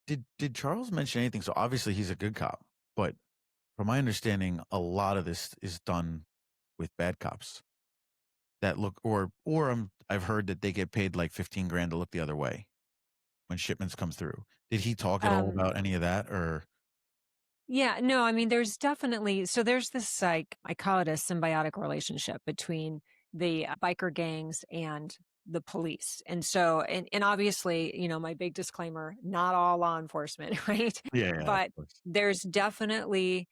Did Charles mention anything? So obviously he's a good cop, but from my understanding, a lot of this is done with bad cops that look I've heard that they get paid like 15 grand to look the other way when shipments come through. Did he talk at all Um, about any of that or yeah, no, I mean, there's definitely so there's this like I call it a symbiotic relationship between the biker gangs and the police. And so, and obviously, my big disclaimer, not all law enforcement, right? Yeah, yeah, of But course. there's definitely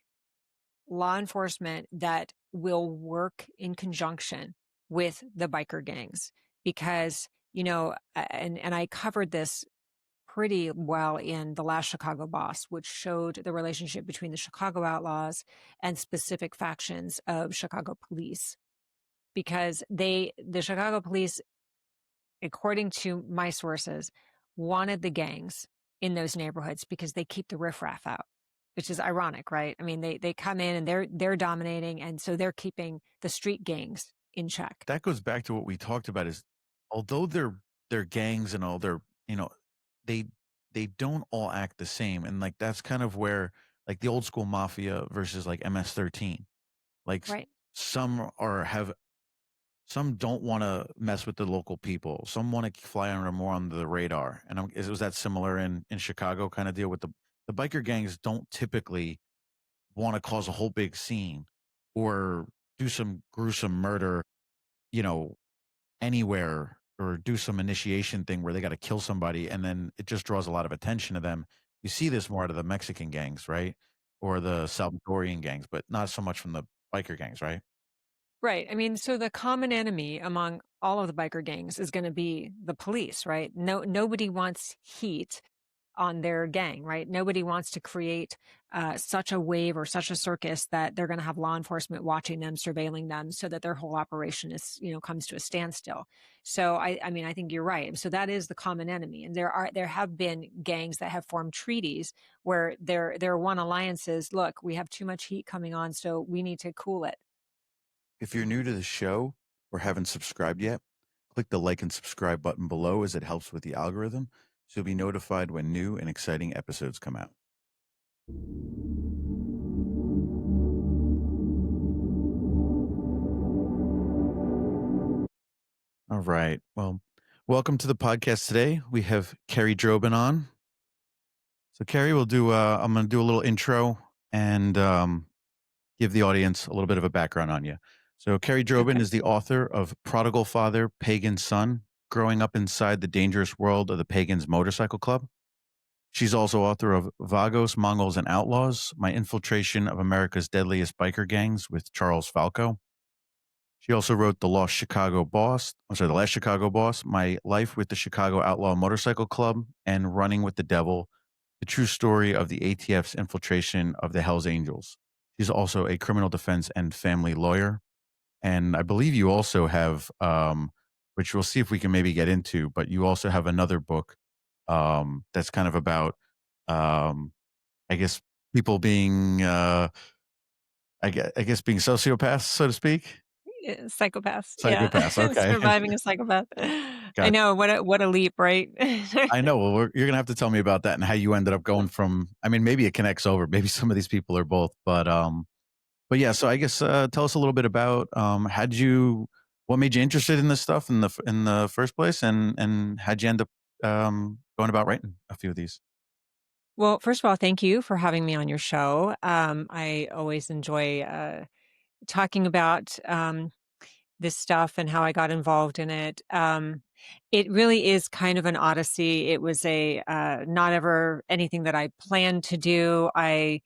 law enforcement that will work in conjunction with the biker gangs because, and I covered this pretty well in The Last Chicago Boss, which showed the relationship between the Chicago Outlaws and specific factions of Chicago police. Because the Chicago police, according to my sources, wanted the gangs in those neighborhoods because they keep the riffraff out, which is ironic, right? I mean, they come in and they're dominating, and so they're keeping the street gangs in check. That goes back to what we talked about is although they're gangs and all they're, you know, they they don't all act the same. And like that's kind of where like the old school mafia versus like MS-13. Like Right. some are have some don't wanna mess with the local people. Some wanna fly under more under the radar, and was that similar in Chicago kinda deal with the biker gangs don't typically wanna cause a whole big scene or do some gruesome murder, you know, anywhere or do some initiation thing where they gotta kill somebody, and then it just draws a lot of attention to them. You see this more out of the Mexican gangs, right? Or the Salvadorian gangs, but not so much from the biker gangs, right? Right. I mean, so the common enemy among all of the biker gangs is going to be the police, right? Nobody wants heat on their gang, right? Nobody wants to create such a wave or such a circus that they're going to have law enforcement watching them, surveilling them, so that their whole operation is, comes to a standstill. So I mean, I think you're right. So that is the common enemy, and there have been gangs that have formed treaties where their one alliance is, look, we have too much heat coming on, so we need to cool it. If you're new to the show or haven't subscribed yet, click the like and subscribe button below as it helps with the algorithm so you'll be notified when new and exciting episodes come out. All right. Well, welcome to the podcast today. We have Kerry Droban on. So, Kerry, I'm going to do a little intro and give the audience a little bit of a background on you. So, Kerry Droban Okay. is the author of Prodigal Father, Pagan Son, Growing Up Inside the Dangerous World of the Pagans Motorcycle Club. She's also author of Vagos, Mongols, and Outlaws, My Infiltration of America's Deadliest Biker Gangs with Charles Falco. She also wrote The Last Chicago Boss, My Life with the Chicago Outlaw Motorcycle Club, and Running with the Devil, the true story of the ATF's infiltration of the Hells Angels. She's also a criminal defense and family lawyer. And I believe you also have, which we'll see if we can maybe get into, but you also have another book that's kind of about, um, I guess, people being, I guess, being sociopaths, so to speak. Yeah, psychopaths, yeah. Psychopaths. Okay, Surviving a psychopath. I gotcha. know, what a leap, right? I know. Well, you're gonna have to tell me about that and how you ended up going from. I mean, maybe it connects over. Maybe some of these people are both, but yeah. So I guess tell us a little bit about what made you interested in this stuff in the first place, and how'd you end up going about writing a few of these? Well, first of all, thank you for having me on your show. I always enjoy, talking about, this stuff and how I got involved in it. It really is kind of an odyssey. It was not ever anything that I planned to do. I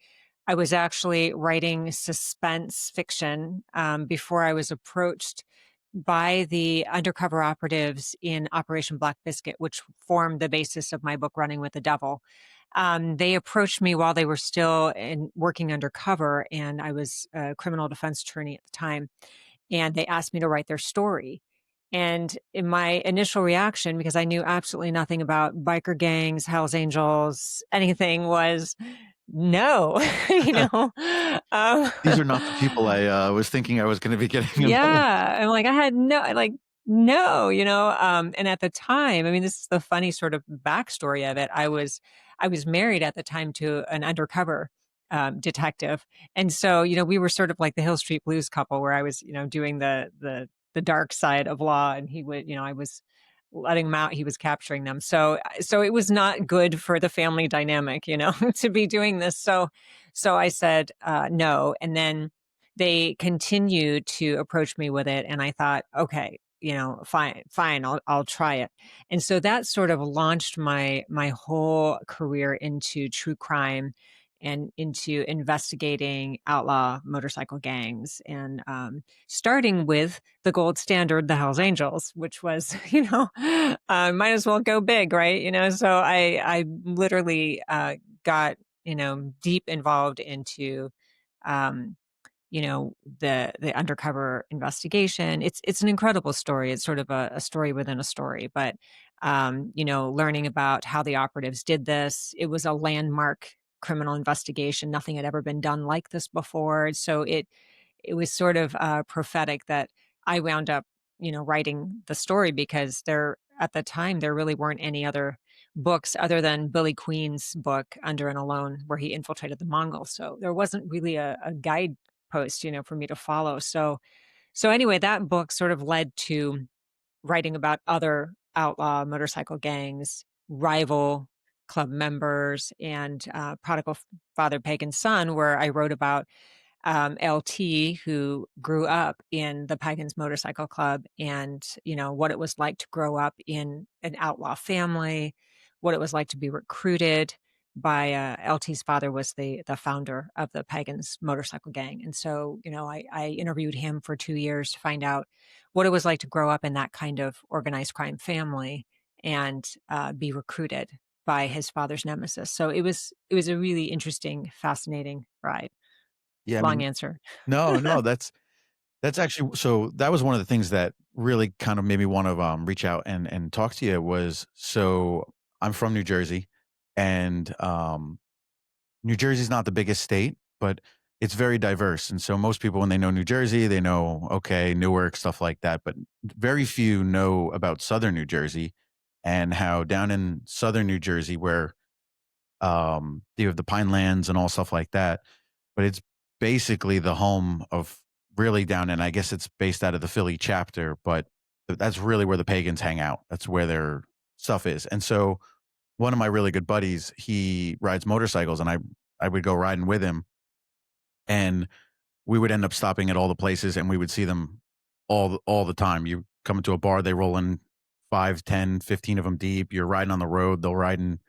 was actually writing suspense fiction, before I was approached by the undercover operatives in Operation Black Biscuit, which formed the basis of my book, Running with the Devil. They approached me while they were still working undercover, and I was a criminal defense attorney at the time, and they asked me to write their story. And in my initial reaction, because I knew absolutely nothing about biker gangs, Hells Angels, anything, was no, you know. Um, These are not the people I was thinking I was going to be getting involved. yeah, I'm like I had no like No, and at the time, I mean, this is the funny sort of backstory of it. I was married at the time to an undercover detective, and so we were sort of like the Hill Street Blues couple, where I was doing the dark side of law, and he would I was letting him out, he was capturing them. So it was not good for the family dynamic, to be doing this. So I said no, and then they continued to approach me with it, and I thought, okay, fine, I'll try it. And so that sort of launched my whole career into true crime and into investigating outlaw motorcycle gangs, and starting with the gold standard, the Hells Angels, which was, might as well go big, right? So I literally got deep involved into um, the undercover investigation. It's an incredible story. It's sort of a story within a story, but learning about how the operatives did this. It was a landmark criminal investigation. Nothing had ever been done like this before. So it was sort of prophetic that I wound up writing the story, because there at the time there really weren't any other books other than Billy Queen's book Under and Alone, where he infiltrated the Mongols. So there wasn't really a guide post, for me to follow. So anyway, that book sort of led to writing about other outlaw motorcycle gangs, rival club members, and Prodigal Father Pagan Son, where I wrote about LT, who grew up in the Pagans Motorcycle Club, and what it was like to grow up in an outlaw family, what it was like to be recruited by LT's father was the founder of the Pagans Motorcycle Gang. And so I interviewed him for 2 years to find out what it was like to grow up in that kind of organized crime family and be recruited by his father's nemesis. So it was a really interesting, fascinating ride. Yeah, I Long mean, answer. no, no, that's actually, so that was one of the things that really kind of made me want to reach out and talk to you. Was so I'm from New Jersey, and New Jersey's not the biggest state, but it's very diverse. And so most people, when they know New Jersey, they know, okay, Newark, stuff like that. But very few know about Southern New Jersey, and how down in Southern New Jersey, where you have the Pine Lands and all stuff like that, but it's basically the home of, really down in, I guess it's based out of the Philly chapter, but that's really where the pagans hang out. That's where their stuff is. And so one of my really good buddies, he rides motorcycles, and I would go riding with him, and we would end up stopping at all the places, and we would see them all the time. You come into a bar, they roll in 5, 10, 15 of them deep. You're riding on the road, they'll ride in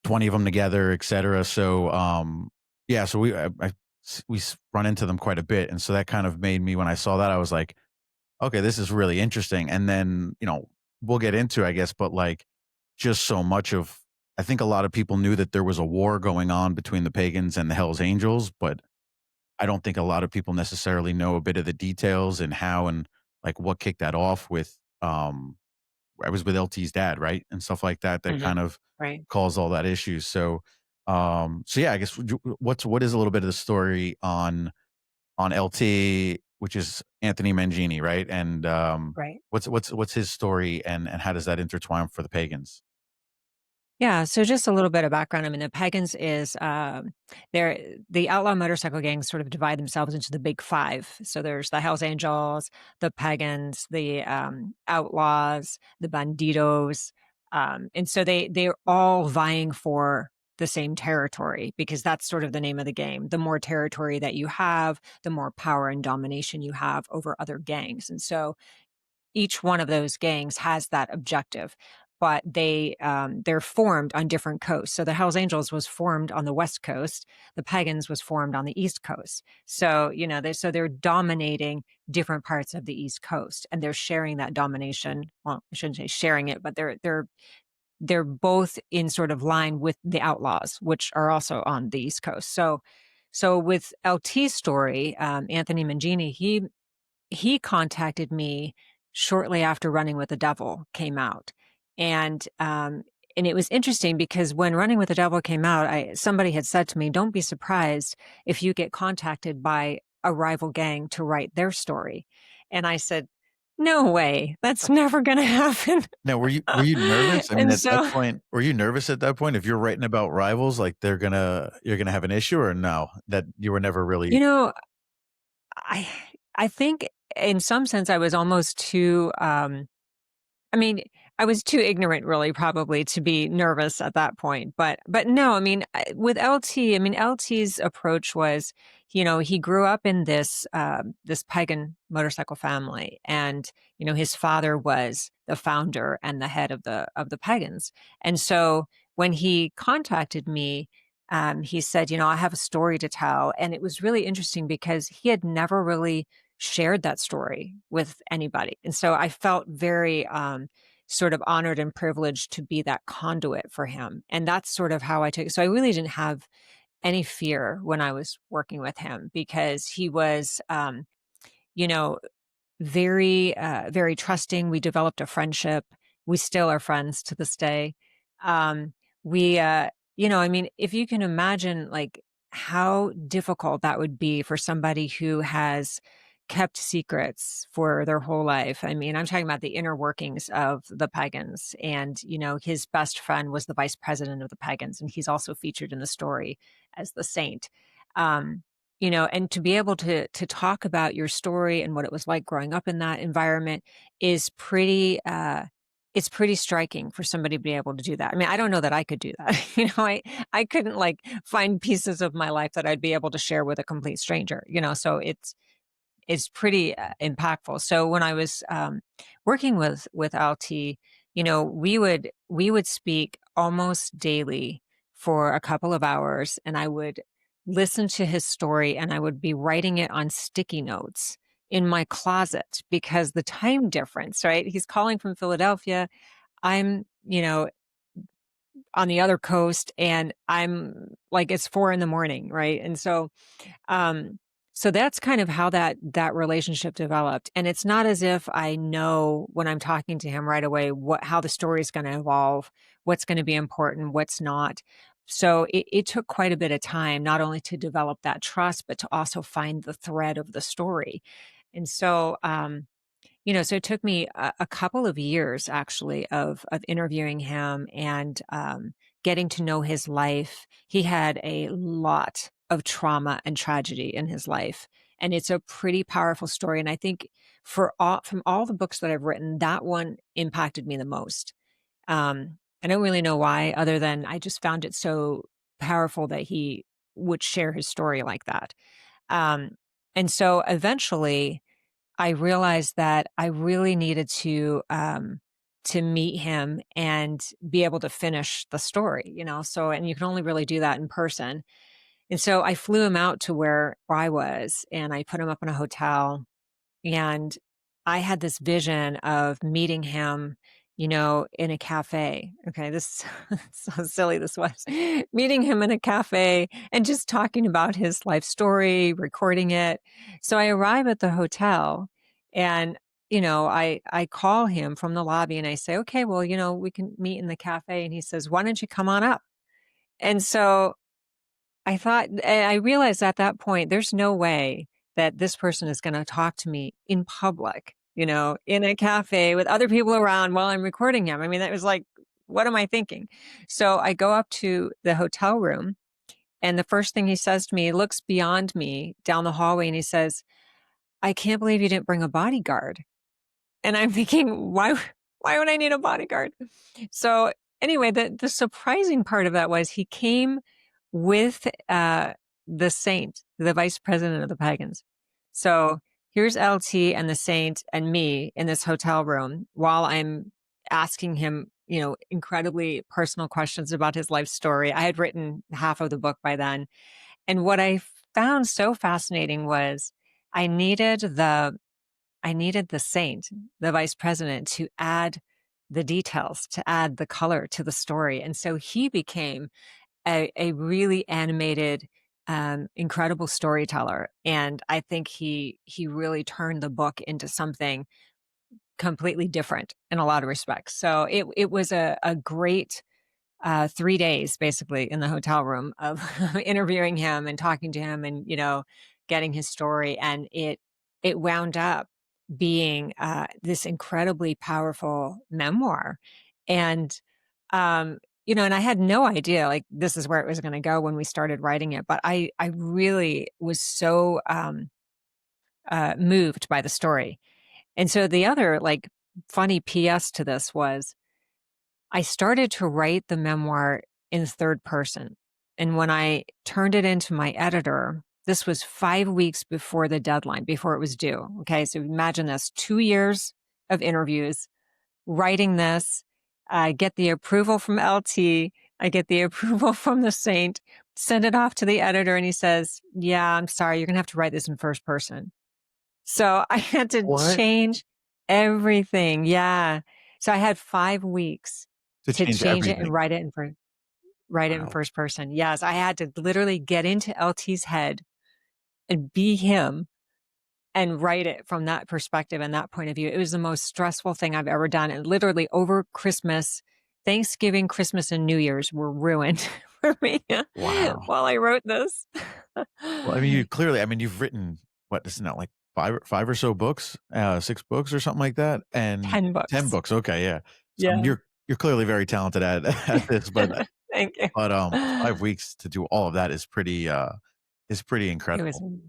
20 of them together, et cetera. So, yeah, so we run into them quite a bit. And so that kind of made me, when I saw that, I was like, okay, this is really interesting. And then, we'll get into, I guess, but like, just so much of, I think a lot of people knew that there was a war going on between the pagans and the Hells Angels, but I don't think a lot of people necessarily know a bit of the details and how, and like what kicked that off with, I was with LT's dad, right? And stuff like that, that Mhm. kind of Right. caused all that issues. So, so yeah, I guess what is a little bit of the story on LT, which is Anthony Menginie, right? And Right. what's his story, and how does that intertwine for the pagans? Yeah, so just a little bit of background. I mean, the Pagans is they're the outlaw motorcycle gangs sort of divide themselves into the big five. So there's the Hells Angels, the Pagans, the Outlaws, the Bandidos, and so they're all vying for the same territory, because that's sort of the name of the game. The more territory that you have, the more power and domination you have over other gangs, and so each one of those gangs has that objective, but they're formed on different coasts. So the Hells Angels was formed on the West Coast, the Pagans was formed on the East Coast. So they're dominating different parts of the East Coast, and they're sharing that domination. Well, I shouldn't say sharing it, but they're both in sort of line with the Outlaws, which are also on the East Coast. So with LT's story, Anthony Menginie, he contacted me shortly after Running with the Devil came out. And it was interesting, because when Running with the Devil came out, somebody had said to me, "Don't be surprised if you get contacted by a rival gang to write their story." And I said, no way. That's never gonna happen. Now, were you nervous? I mean, And at that so, point, were you nervous at that point? If you're writing about rivals, like you're gonna have an issue, or no, that you were never you really. know, I I think in some sense I was almost too, I mean, I was too ignorant really probably to be nervous at that point. But no, I mean, with LT, I mean, LT's approach was, he grew up in this pagan motorcycle family, and his father was the founder and the head of the Pagans. And so when he contacted me, he said, I have a story to tell. And it was really interesting because he had never really shared that story with anybody. And so I felt very sort of honored and privileged to be that conduit for him. And that's sort of how I took it. So I really didn't have any fear when I was working with him because he was, you know, very, very trusting. We developed a friendship. We still are friends to this day. Um, we, I mean, if you can imagine like how difficult that would be for somebody who has kept secrets for their whole life. I mean, I'm talking about the inner workings of the Pagans. And, his best friend was the vice president of the Pagans. And he's also featured in the story as the saint. Um, and to be able to talk about your story and what it was like growing up in that environment is pretty it's pretty striking for somebody to be able to do that. I mean, I don't know that I could do that. I couldn't like find pieces of my life that I'd be able to share with a complete stranger, so it's pretty impactful. So when I was working with LT, we would speak almost daily for a couple of hours, and I would listen to his story, and I would be writing it on sticky notes in my closet because the time difference, right? He's calling from Philadelphia. I'm, on the other coast, and I'm like it's 4 in the morning, right? And um, so that's kind of how that relationship developed. And it's not as if I know when I'm talking to him right away how the story is going to evolve, what's going to be important, what's not. So it took quite a bit of time, not only to develop that trust, but to also find the thread of the story. And so, so it took me a couple of years actually of interviewing him and getting to know his life. He had a lot of trauma and tragedy in his life, and it's a pretty powerful story. And I think from all the books that I've written, that one impacted me the most. I don't really know why, other than I just found it so powerful that he would share his story like that. Um, and so eventually I realized that I really needed to meet him and be able to finish the story, So, and you can only really do that in person. And so I flew him out to where I was, and I put him up in a hotel, and I had this vision of meeting him, in a cafe. Okay, this so silly this was. Meeting him in a cafe and just talking about his life story, recording it. So I arrive at the hotel, and I call him from the lobby, and I say, "Okay, well, we can meet in the cafe." And he says, "Why don't you come on up?" And so I realized at that point, there's no way that this person is gonna talk to me in public, in a cafe with other people around while I'm recording him. I mean, that was like, what am I thinking? So I go up to the hotel room, and the first thing he says to me, he looks beyond me down the hallway, and he says, "I can't believe you didn't bring a bodyguard." And I'm thinking, why would I need a bodyguard? So anyway, the surprising part of that was he came with the saint, the vice president of the Pagans. So here's LT and the saint and me in this hotel room while I'm asking him, incredibly personal questions about his life story. I had written half of the book by then. And what I found so fascinating was I needed the I needed the saint, the vice president, to add the details, to add the color to the story. And so he became a really animated, incredible storyteller. And I think he really turned the book into something completely different in a lot of respects. So it was a great 3 days basically in the hotel room of interviewing him and talking to him and getting his story. And it wound up being this incredibly powerful memoir. And, um, and I had no idea like this is where it was going to go when we started writing it. But I really was so moved by the story. And so the other like funny PS to this was I started to write the memoir in third person. And when I turned it into my editor, this was 5 weeks before the deadline, before it was due. Okay. So imagine this 2 years of interviews, writing this. I get the approval from LT. I get the approval from the Saint, send it off to the editor. And he says, yeah, I'm sorry. You're going to have to write this in first person. So I had to What? change everything. Yeah. So I had 5 weeks To to change change it and everything. write it in Wow. first person. Yes, I had to literally get into LT's head and be him and write it from that perspective and that point of view. It was the most stressful thing I've ever done. And literally over Christmas, Thanksgiving, Christmas, and New Year's were ruined for me Wow. while I wrote this. Well, I mean, you clearly, I mean, you've written what is now like five or so books, 6 books or something like that, and 10 10 books. books. Okay, yeah. So, I mean, Yeah. you're clearly very talented at at this, Thank you. 5 weeks to do all of that is pretty It was incredible.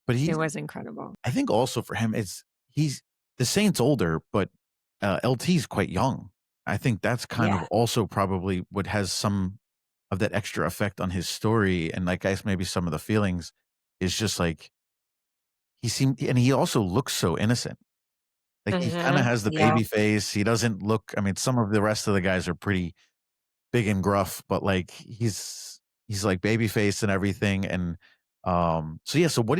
But it he's was incredible. I think also for him, he's the Saint's older, but, LT's quite young. I think that's kind of Yeah. also probably what has some of that extra effect on his story, and, like, I guess maybe some of the feelings is just, like, he also looks so innocent. Like, he kinda Mhm. has the Yeah. baby face, he doesn't look I mean, some of the rest of the guys are pretty big and gruff, but, like, he's, like, baby face and everything, and, so, yeah, so what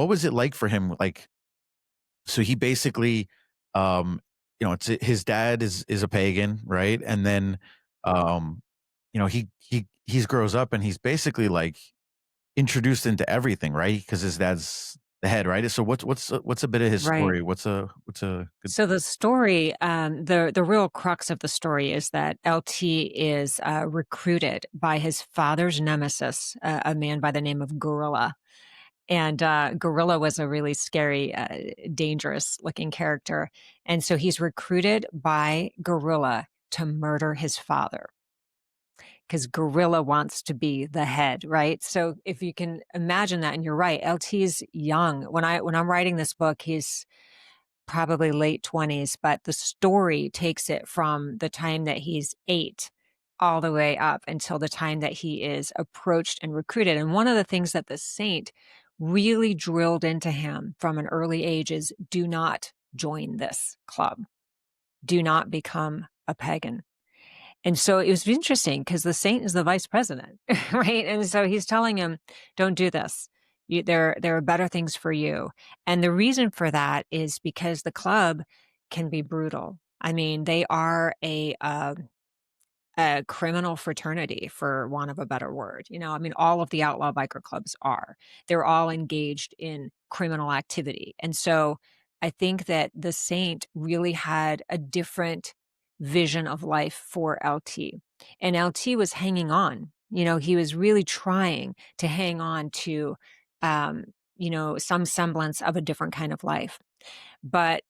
was it like for him, like so he basically, um, it's his dad is a pagan, right? And then, um, he's grows up and he's basically like introduced into everything, right? Because his dad's the head, right? So what's a bit of his Right. story? What's a good So the story, the real crux of the story is that LT is recruited by his father's nemesis, a man by the name of Gorilla. And Gorilla was a really scary, dangerous looking character. And so he's recruited by Gorilla to murder his father because Gorilla wants to be the head, right? So if you can imagine that, and you're right, LT's young. When I'm writing this book, he's probably late 20s, but the story takes it from the time that he's 8 all the way up until the time that he is approached and recruited. And one of the things that the Saint really drilled into him from an early age is do not join this club. Do not become a pagan. And so it was interesting because the Saint is the vice president, right? And so he's telling him, don't do this. There are better things for you. And the reason for that is because the club can be brutal. I mean, they are a criminal fraternity, for want of a better word. I mean, all of the outlaw biker clubs are. They're all engaged in criminal activity. And so I think that the Saint really had a different vision of life for LT. And LT was hanging on. He was really trying to hang on to, some semblance of a different kind of life. But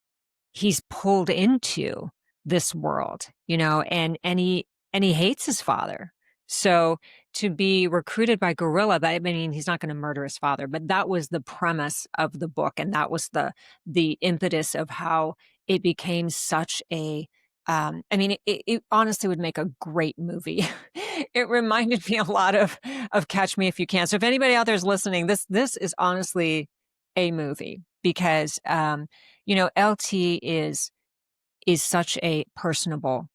he's pulled into this world, and he hates his father. So to be recruited by Gorilla, but I mean, he's not going to murder his father, but that was the premise of the book, and that was the impetus of how it became such a. I mean, it honestly would make a great movie. It reminded me a lot of Catch Me If You Can. So if anybody out there is listening, this is honestly a movie because LT is such a personable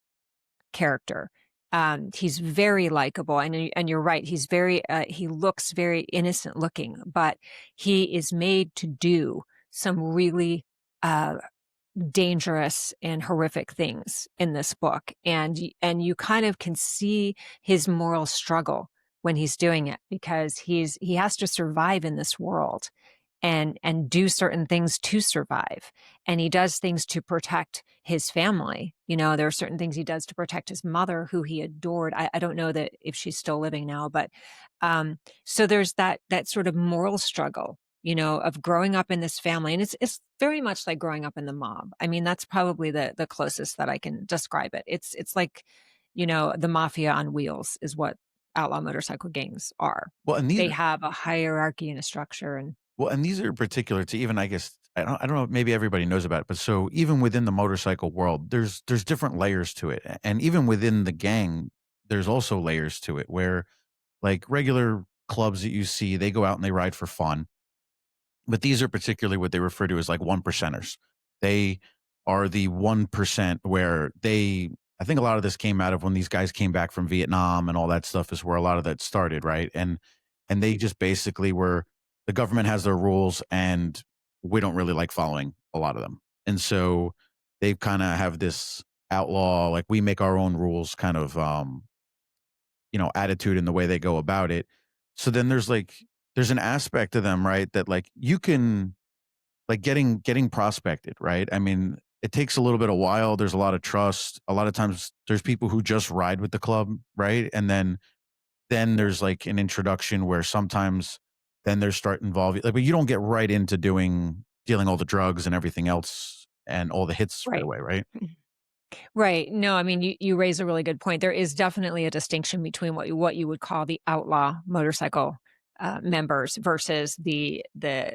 character. He's very likable, and you're right. He looks very innocent looking, but he is made to do some really uh, dangerous and horrific things in this book, and you kind of can see his moral struggle when he's doing it because he has to survive in this world and do certain things to survive. And he does things to protect his family. There are certain things he does to protect his mother, who he adored. I don't know that if she's still living now, but so there's that sort of moral struggle of growing up in this family. And it's very much like growing up in the mob. I mean, that's probably the closest that I can describe it. It's like, the mafia on wheels is what outlaw motorcycle gangs are. Well, and these They have a hierarchy and a structure. And and these are particular to, even, I guess, I don't know, maybe everybody knows about it, but so even within the motorcycle world, there's different layers to it. And even within the gang, there's also layers to it where, like, regular clubs that you see, they go out and they ride for fun. But these are particularly what they refer to as like one percenters. They are the 1% where I think a lot of this came out of when these guys came back from Vietnam and all that stuff is where a lot of that started, right? And they just basically were, the government has their rules and we don't really like following a lot of them. And so they kind of have this outlaw, like, we make our own rules kind of attitude in the way they go about it. So then there's an aspect to them, right? That, like, you can, like, getting prospected, right? I mean, it takes a little bit of while. There's a lot of trust. A lot of times there's people who just ride with the club, right? And then there's like an introduction where sometimes then there's start involving, like, but you don't get right into dealing all the drugs and everything else and all the hits right right. away, right? Right. No, I mean, you raise a really good point. There is definitely a distinction between what you would call the outlaw motorcycle members versus the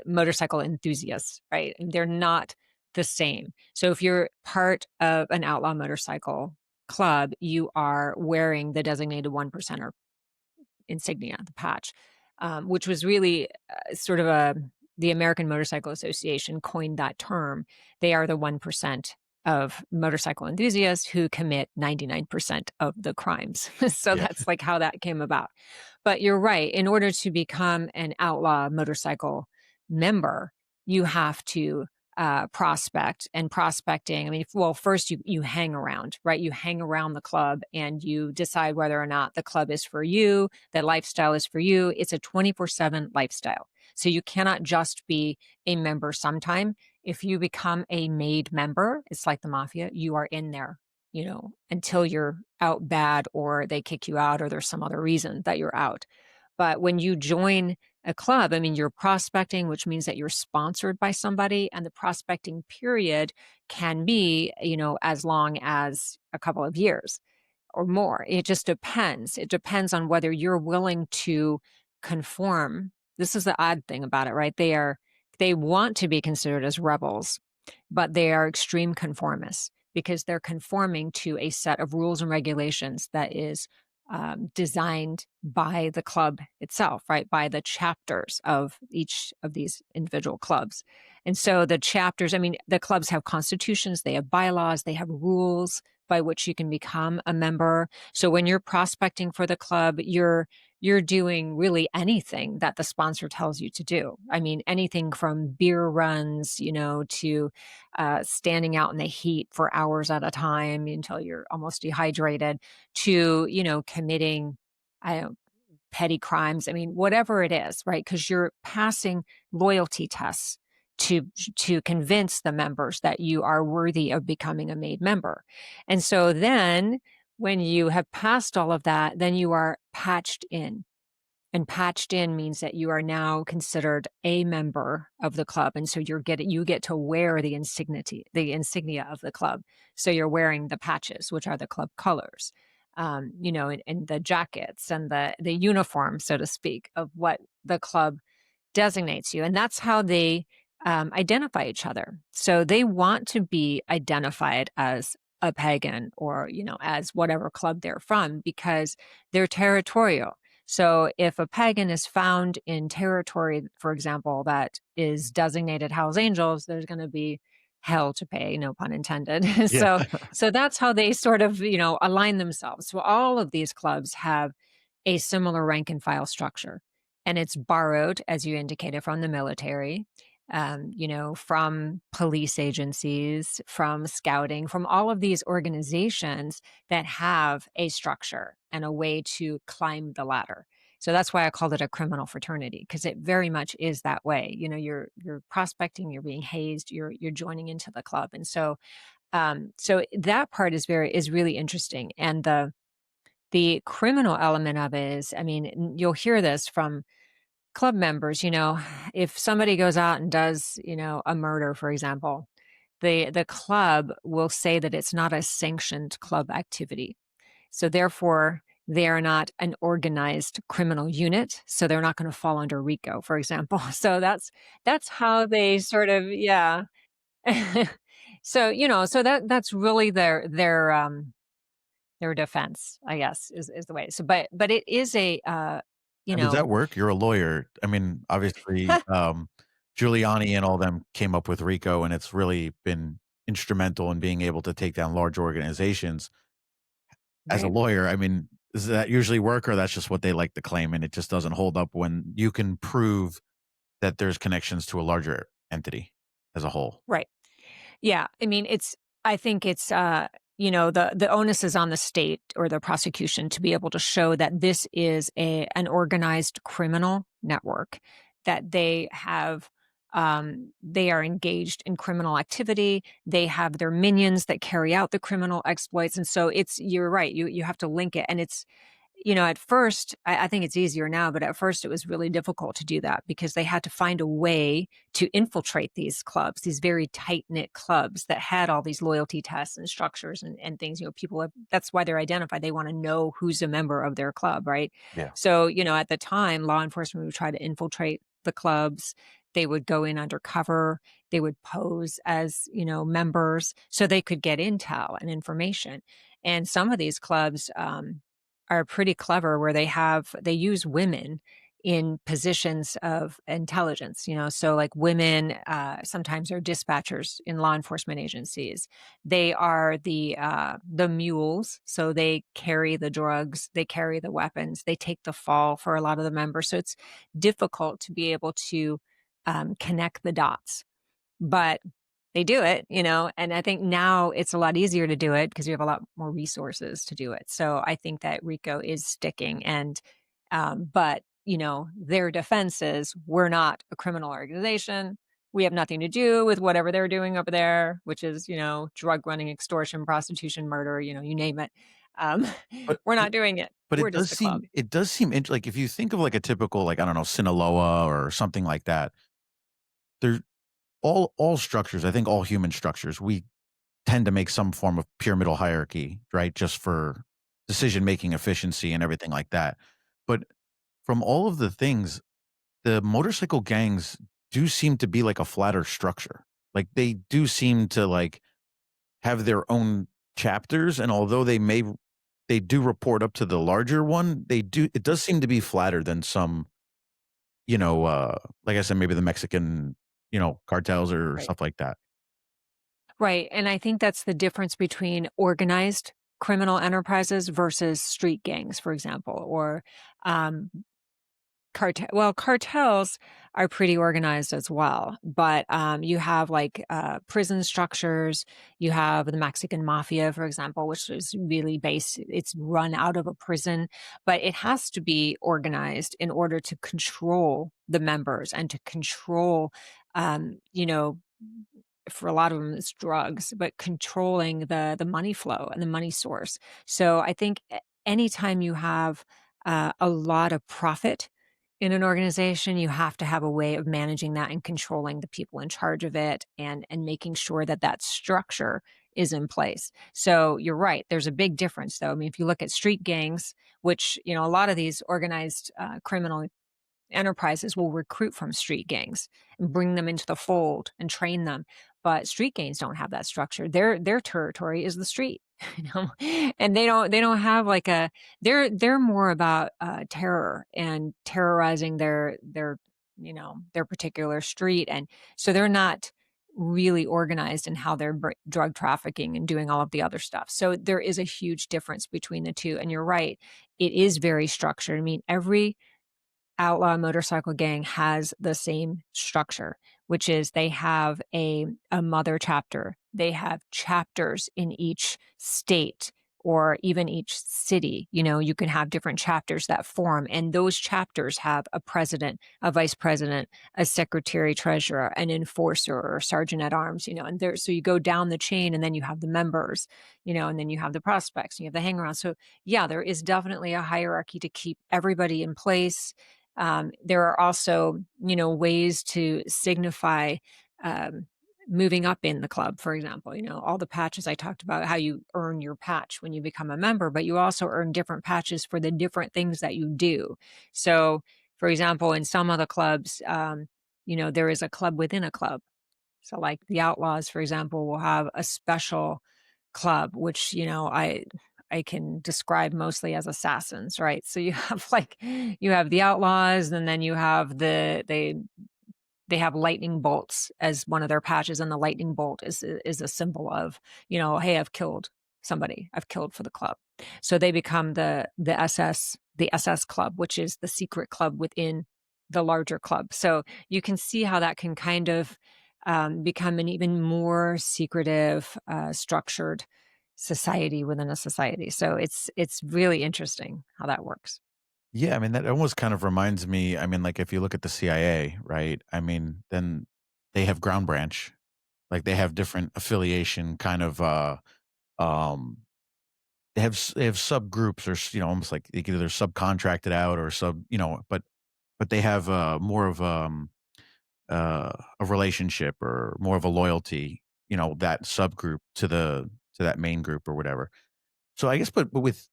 motorcycle enthusiasts, right? And they're not the same. So if you're part of an outlaw motorcycle club, you are wearing the designated one percenter insignia, the patch, which was really sort of the American Motorcycle Association coined that term. They are the 1% of motorcycle enthusiasts who commit 99% of the crimes. So Yeah. that's like how that came about. But you're right. In order to become an outlaw motorcycle member, you have to prospect, and prospecting. I mean, well, first you hang around, right? You hang around the club and you decide whether or not the club is for you, the lifestyle is for you. It's a 24/7 lifestyle. So you cannot just be a member sometime. If you become a made member, it's like the mafia, you are in there, until you're out bad or they kick you out or there's some other reason that you're out. But when you join a club, I mean, you're prospecting, which means that you're sponsored by somebody, and the prospecting period can be, as long as a couple of years or more. It just depends. It depends on whether you're willing to conform. This is the odd thing about it, right? They want to be considered as rebels, but they are extreme conformists because they're conforming to a set of rules and regulations that is designed by the club itself, right? By the chapters of each of these individual clubs. And so the chapters, I mean, the clubs have constitutions, they have bylaws, they have rules by which you can become a member. So when you're prospecting for the club, you're doing really anything that the sponsor tells you to do. I mean, anything from beer runs, to standing out in the heat for hours at a time until you're almost dehydrated, to, committing, I don't petty crimes. I mean, whatever it is, right? Because you're passing loyalty tests to convince the members that you are worthy of becoming a made member. And so then when you have passed all of that, then you are patched in. And patched in means that you are now considered a member of the club. And so you get to wear the insignia of the club. So you're wearing the patches, which are the club colors, and the jackets and the uniform, so to speak, of what the club designates you. And that's how they identify each other. So they want to be identified as a pagan or, as whatever club they're from because they're territorial. So if a pagan is found in territory, for example, that is designated Hell's Angels, there's going to be hell to pay, no pun intended. Yeah. So that's how they sort of, align themselves. So all of these clubs have a similar rank and file structure. And it's borrowed, as you indicated, from the military, from police agencies, from scouting, from all of these organizations that have a structure and a way to climb the ladder. So that's why I called it a criminal fraternity, because it very much is that way. You're prospecting, you're being hazed, you're joining into the club. And so that part is really interesting. And the criminal element of it is, I mean, you'll hear this from club members, if somebody goes out and does, a murder, for example, the club will say that it's not a sanctioned club activity. So therefore, they are not an organized criminal unit, so they're not gonna fall under RICO, for example. So that's how they sort of yeah. So, so that's really their defense, I guess, is the way. So but it is a, you And does that know work? You're a lawyer. I mean, obviously, Giuliani and all them came up with RICO, and it's really been instrumental in being able to take down large organizations. As a Right. lawyer, I mean, does that usually work, or that's just what they like to claim, and it just doesn't hold up when you can prove that there's connections to a larger entity as a whole? Right. Yeah, I mean, I think it's, the onus is on the state or the prosecution to be able to show that this is an organized criminal network, that they are engaged in criminal activity, they have their minions that carry out the criminal exploits, and so you're right, you have to link it, and it's at first, I think it's easier now, but at first it was really difficult to do that because they had to find a way to infiltrate these clubs, these very tight knit clubs that had all these loyalty tests and structures and things. That's why they're identified. They want to know who's a member of their club, right? Yeah. So, at the time, law enforcement would try to infiltrate the clubs. They would go in undercover. They would pose as, members so they could get intel and information. And some of these clubs, are pretty clever where they use women in positions of intelligence, so like women sometimes are dispatchers in law enforcement agencies. They are the mules, so they carry the drugs, they carry the weapons, they take the fall for a lot of the members, so it's difficult to be able to connect the dots, but they do it, and I think now it's a lot easier to do it because we have a lot more resources to do it. So I think that RICO is sticking and, but, their defense is we're not a criminal organization. We have nothing to do with whatever they're doing over there, which is, drug running, extortion, prostitution, murder, you name it. Um, But we're not doing it. but We're just a club. it does seem like, if you think of, like, a typical, like, I don't know, Sinaloa or something like that, there all structures, I think all human structures, we tend to make some form of pyramidal hierarchy, right? Just for decision-making efficiency and everything like that. But from all of the things, the motorcycle gangs do seem to be like a flatter structure. Like, they do seem to, like, have their own chapters, and although they do report up to the larger one, it does seem to be flatter than some, like I said, maybe the Mexican, cartels or Right. stuff like that. Right. And I think that's the difference between organized criminal enterprises versus street gangs, for example, or um, cartels are pretty organized as well, but you have like prison structures. You have the Mexican mafia, for example, which is really based. It's run out of a prison, but it has to be organized in order to control the members and to control, um, you know, for a lot of them, it's drugs, but controlling the money flow and the money source. So I think anytime you have a lot of profit in an organization, you have to have a way of managing that and controlling the people in charge of it and making sure that that structure is in place. So you're right. There's a big difference, though. I mean, if you look at street gangs, which a lot of these organized criminal enterprises will recruit from street gangs and bring them into the fold and train them. But street gangs don't have that structure. Their territory is the street, and they don't have like a they're more about terror and terrorizing their particular street, and so they're not really organized in how they're drug trafficking and doing all of the other stuff. So there is a huge difference between the two, and you're right, it is very structured. I mean, every outlaw motorcycle gang has the same structure, which is they have a mother chapter. They have chapters in each state or even each city. You can have different chapters that form, and those chapters have a president, a vice president, a secretary treasurer, an enforcer or sergeant at arms, and there, so you go down the chain and then you have the members, and then you have the prospects, and you have the hangarounds. So yeah, there is definitely a hierarchy to keep everybody in place There are also, ways to signify um, moving up in the club, for example. All the patches I talked about, how you earn your patch when you become a member, but you also earn different patches for the different things that you do. So, for example, in some of the clubs, there is a club within a club. So, like the Outlaws, for example, will have a special club, which, I can describe mostly as assassins, right? So you have you have the Outlaws, and then you have they have lightning bolts as one of their patches, and the lightning bolt is a symbol of, hey, I've killed somebody. I've killed for the club. So they become the SS club, which is the secret club within the larger club. So you can see how that can kind of become an even more secretive, structured society within a society. So it's really interesting how that works. Yeah, I mean, that almost kind of reminds me, I mean, like, if you look at the CIA, right? I mean, then they have ground branch, like, they have different affiliation kind of, um they have subgroups or almost like either they're subcontracted out or but they have, more of, a relationship or more of a loyalty, that subgroup to that main group or whatever. So I guess, but with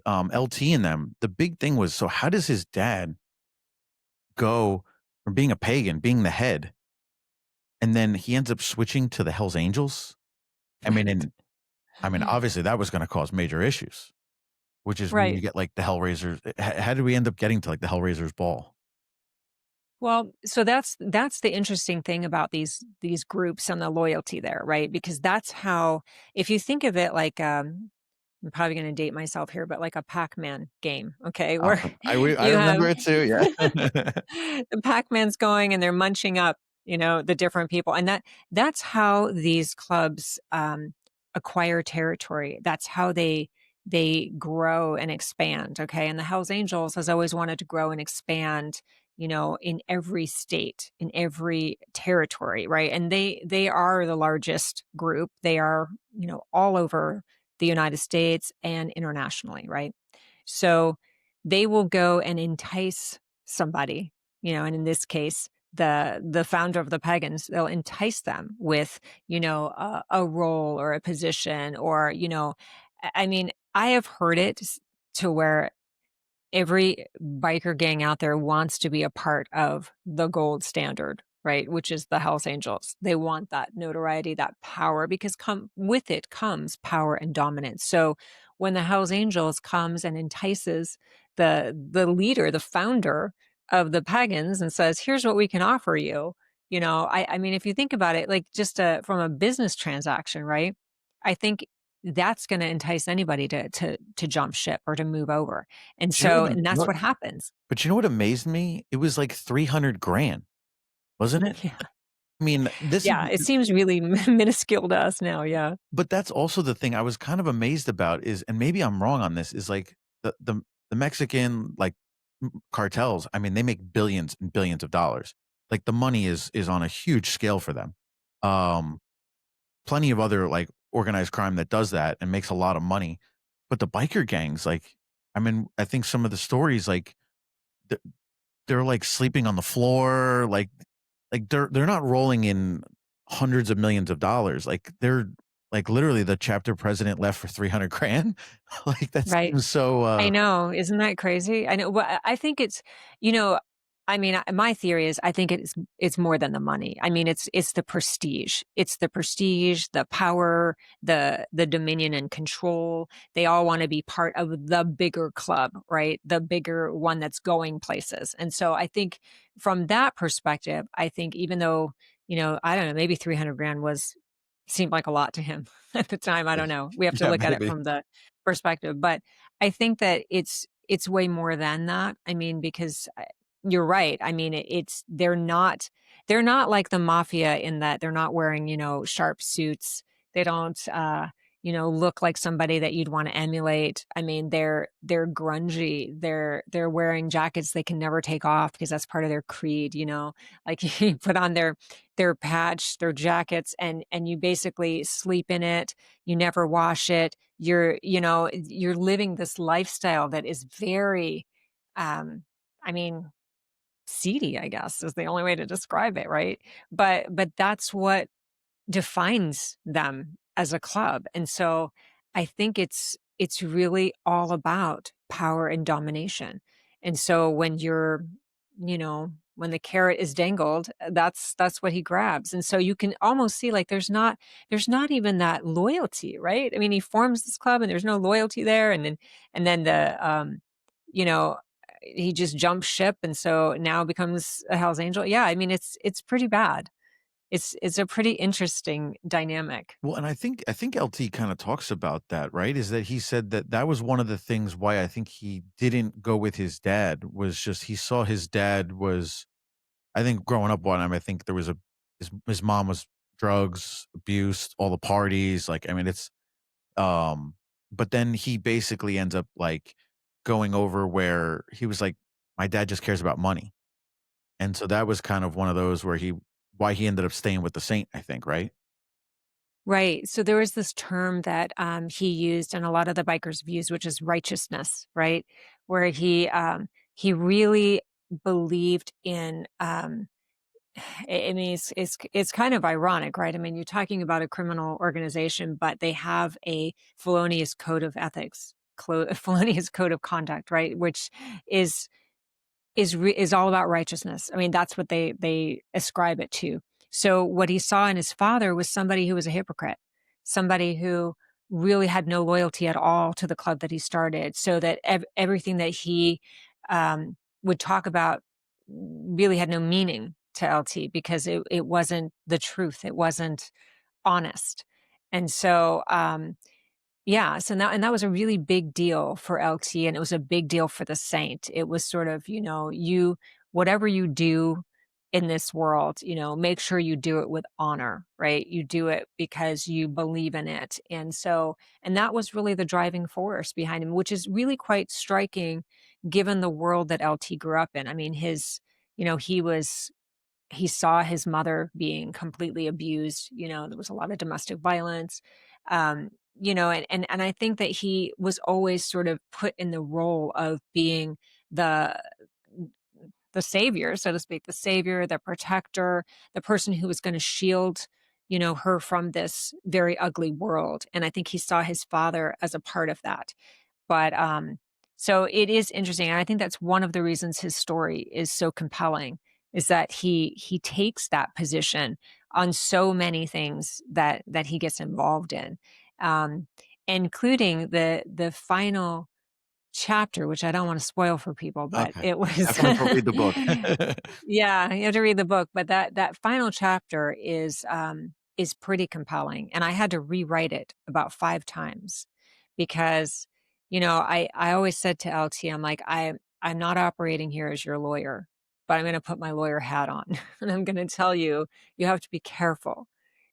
LT and them, the big thing was, so how does his dad go from being a pagan, being the head, and then he ends up switching to the Hells Angels? I mean, and I mean, obviously that was gonna cause major issues, which is when you Right. get, like, the Hellraisers. How did we end up getting to, like, the Hellraisers Ball? Well, so that's the interesting thing about these groups and the loyalty there, right? Because that's how, if you think of it like, I'm probably gonna date myself here, but like a Pac-Man game, okay? Where I you have remember it too, yeah. the Pac-Man's going and they're munching up, the different people. And that's how these clubs acquire territory. That's how they grow and expand. Okay. And the Hells Angels has always wanted to grow and expand, in every state, in every territory, right? And they are the largest group. They are, all over the United States and internationally, right? So they will go and entice somebody, and in this case, the founder of the Pagans, they'll entice them with, a role or a position or, I mean, I have heard it to where every biker gang out there wants to be a part of the gold standard, right? Which is the Hells Angels. They want that notoriety, that power, because come with it comes power and dominance. So when the Hells Angels comes and entices the leader, the founder of the Pagans and says, here's what we can offer you. I mean, if you think about it, like just from a business transaction, right? I think that's going to entice anybody to jump ship or to move over. And Do you know so what and that's what happens. but you know what amazed me? It was like 300 grand, wasn't it? Yeah. I mean, this is Yeah, it seems really minuscule to us now, yeah. but that's also the thing I was kind of amazed about is, and maybe I'm wrong on this, is like the Mexican, like, cartels, I mean, they make billions and billions of dollars. Like, the money is on a huge scale for them. Um, Plenty of other, like, organized crime that does that and makes a lot of money. But the biker gangs, like, I mean, I think some of the stories, like, th they're, like, sleeping on the floor, like, they're not rolling in hundreds of millions of dollars, like, they're like, literally, the chapter president left for 300 grand. Like, that Right. seems so, I know, isn't that crazy? I know, well, I think it's, you know, I mean, my theory is I think it's more than the money. I mean, it's the prestige. It's the prestige, the power, the dominion and control. They all want to be part of the bigger club, right? The bigger one that's going places. And so I think from that perspective, I think even though, I don't know, maybe 300 grand seemed like a lot to him at the time. I don't know. We have to yeah, look at it maybe. from the perspective, but I think that it's way more than that. I mean, because you're right. I mean, they're not like the mafia in that they're not wearing, sharp suits. They don't look like somebody that you'd want to emulate. I mean, they're grungy. They're wearing jackets they can never take off because that's part of their creed, Like you put on their patch, their jackets, and you basically sleep in it. You never wash it. You're living this lifestyle that is very, I mean, seedy, I guess, is the only way to describe it, right? But that's what defines them as a club, and so I think it's really all about power and domination, and so when you're when the carrot is dangled, that's what he grabs, and so you can almost see, like, there's not even that loyalty, right? I mean, he forms this club and there's no loyalty there, and then you know, he just jumps ship, and so now becomes a Hell's Angel. Yeah, I mean, it's pretty bad. It's a pretty interesting dynamic. Well, and I think LT kinda talks about that, right? Is that he said that that was one of the things why I think he didn't go with his dad, was just he saw his dad was I think growing up one, I think there was his mom was drugs, abuse, all the parties, like, I mean, it's, um but then he basically ends up, like, going over where he was like, "My dad just cares about money." And so that was kind of one of those where he why he ended up staying with the saint, I think, right? Right. So there was this term that he used, and a lot of the bikers have used, which is righteousness, right? Where he really believed in. I mean, it's kind of ironic, right? I mean, you're talking about a criminal organization, but they have a felonious code of ethics, felonious code of conduct, right? Which is is all about righteousness. I mean, that's what they ascribe it to. So what he saw in his father was somebody who was a hypocrite, somebody who really had no loyalty at all to the club that he started, so that everything that he would talk about really had no meaning to LT because it wasn't the truth. It wasn't honest. And so yeah, so that was a really big deal for LT, and it was a big deal for the saint. It was sort of, you whatever you do in this world, make sure you do it with honor, right? You do it because you believe in it. And that was really the driving force behind him, which is really quite striking given the world that LT grew up in. I mean, he saw his mother being completely abused. There was a lot of domestic violence. And I think that he was always sort of put in the role of being the the savior, so to speak, the savior, the protector, the person who was going to shield, her from this very ugly world. And I think he saw his father as a part of that. But, so it is interesting, and I think that's one of the reasons his story is so compelling, is that he takes that position on so many things that he gets involved in, um, including the final chapter, which I don't wanna spoil for people, but Okay. it was Definitely go read the book. Yeah, you have to read the book, but that final chapter is pretty compelling, and I had to rewrite it about 5 times because, I always said to LT, I'm like, I'm not operating here as your lawyer, but I'm gonna put my lawyer hat on, and I'm gonna tell you, you have to be careful.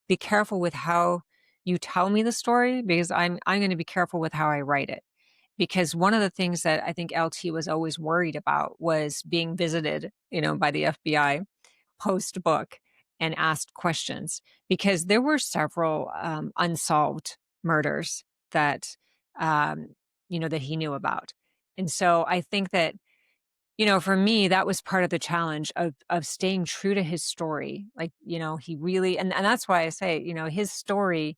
Be careful with how you tell me the story because I'm gonna be careful with how I write it. Because one of the things that I think LT was always worried about was being visited, by the FBI post book and asked questions because there were several unsolved murders that that he knew about. And so I think that for me that was part of the challenge of staying true to his story. Like, he really and that's why I say, his story,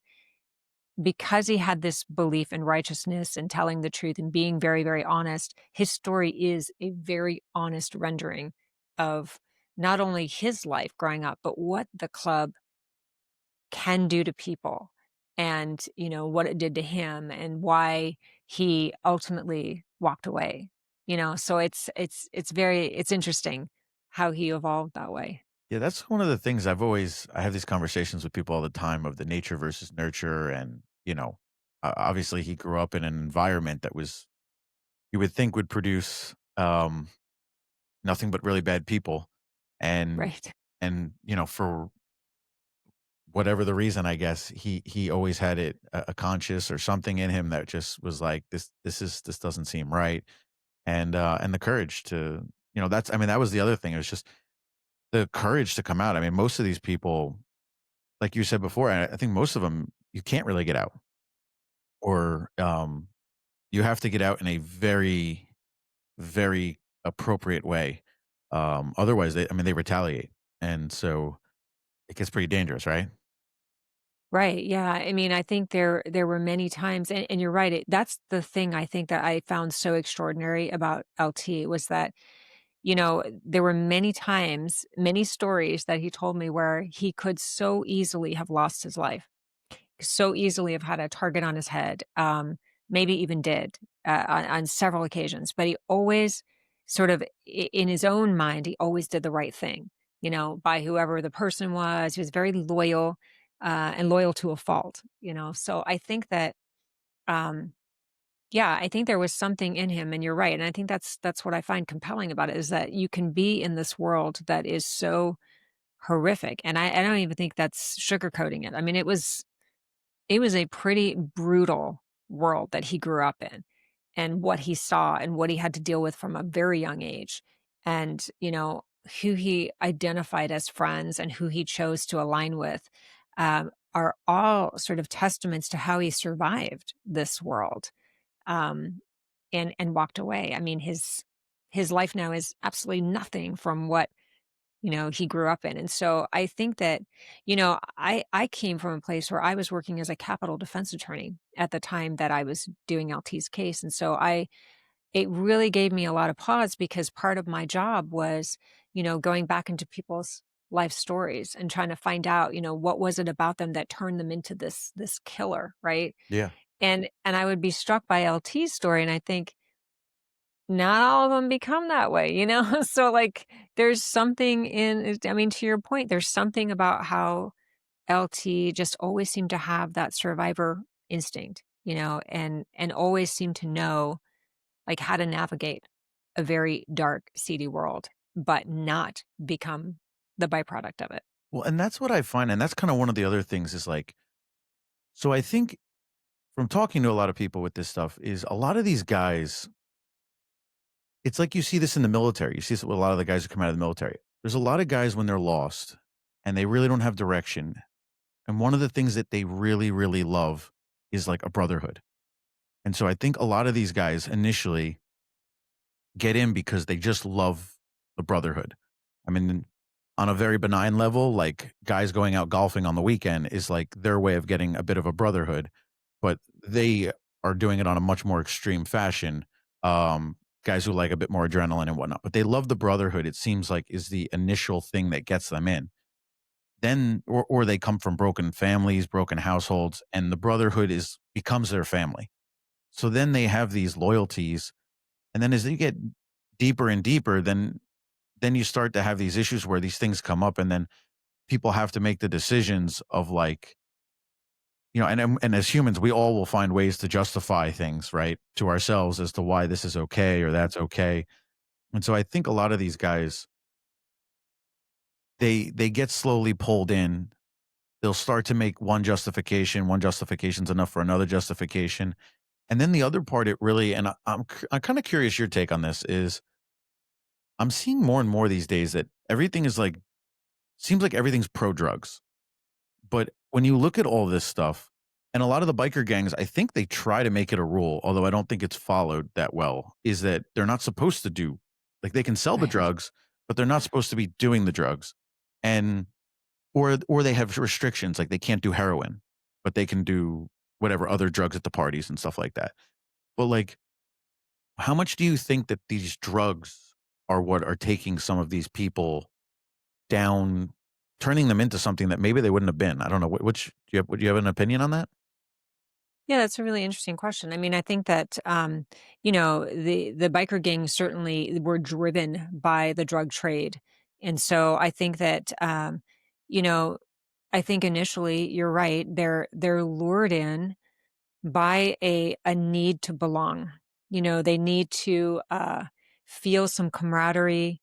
because he had this belief in righteousness and telling the truth and being very, very honest, his story is a very honest rendering of not only his life growing up, but what the club can do to people and, what it did to him and why he ultimately walked away. So it's interesting how he evolved that way. Yeah, that's one of the things I have these conversations with people all the time of the nature versus nurture, and, obviously he grew up in an environment that was you would think would produce, nothing but really bad people, and Right. for whatever the reason, I guess, he always had a conscious or something in him that just was like, this doesn't seem right, and the courage to that's I mean, that was the other thing, it was just the courage to come out. I mean, most of these people, like you said before, I think most of them, you can't really get out, or, you have to get out in a very, very appropriate way, Otherwise, they retaliate, and so it gets pretty dangerous, right? Right, yeah, I mean, I think there were many times and you're right, that's the thing I think that I found so extraordinary about LT was that, there were many times, many stories that he told me where he could so easily have lost his life, so easily have had a target on his head, maybe even did, on several occasions, but he always sort of in his own mind, he always did the right thing, by whoever the person was. He was very loyal, and loyal to a fault, so I think that, um, yeah, I think there was something in him, and you're right, and I think that's what I find compelling about it is that you can be in this world that is so horrific, and I don't even think that's sugarcoating it. I mean, it was a pretty brutal world that he grew up in and what he saw and what he had to deal with from a very young age. And, who he identified as friends and who he chose to align with are all sort of testaments to how he survived this world um, and walked away. I mean, his life now is absolutely nothing from what he grew up in. And so I think that, I came from a place where I was working as a capital defense attorney at the time that I was doing LT's case. And so it really gave me a lot of pause because part of my job was, going back into people's life stories and trying to find out, what was it about them that turned them into this killer, right? Yeah. And I would be struck by LT's story and I think, not all of them become that way, So, like, there's something I mean, to your point, there's something about how LT just always seemed to have that survivor instinct, and always seemed to know, like, how to navigate a very dark, seedy world, but not become the byproduct of it. Well, and that's what I find, and that's kind of one of the other things is like, so I think from talking to a lot of people with this stuff is a lot of these guys, it's like you see this in the military. You see this with a lot of the guys who come out of the military. There's a lot of guys when they're lost and they really don't have direction. And one of the things that they really, really love is like a brotherhood. And so I think a lot of these guys initially get in because they just love the brotherhood. I mean, on a very benign level, like guys going out golfing on the weekend is like their way of getting a bit of a brotherhood, but they are doing it on a much more extreme fashion. Guys who like a bit more adrenaline and whatnot, but they love the brotherhood. It seems like is the initial thing that gets them in. Then, or they come from broken families, broken households, and the brotherhood is becomes their family. So then they have these loyalties, and then as you get deeper and deeper, then you start to have these issues where these things come up, and then people have to make the decisions of like, and as humans, we all will find ways to justify things, right, to ourselves as to why this is okay or that's okay. And so I think a lot of these guys, they get slowly pulled in. They'll start to make one justification's enough for another justification. And then the other part, it really, and I'm kind of curious your take on this is I'm seeing more and more these days that everything is like, seems like everything's pro drugs. But when you look at all this stuff, and a lot of the biker gangs, I think they try to make it a rule, although I don't think it's followed that well, is that they're not supposed to do, like they can sell the Right. drugs, but they're not supposed to be doing the drugs. And or they have restrictions, like they can't do heroin, but they can do whatever other drugs at the parties and stuff like that. But like, how much do you think that these drugs are what are taking some of these people down, turning them into something that maybe they wouldn't have been? I don't know. Which do you have? Would you have an opinion on that? Yeah, that's a really interesting question. I mean, I think that the biker gangs certainly were driven by the drug trade, and so I think that you know, I think initially you're right. They're lured in by a need to belong. They need to feel some camaraderie,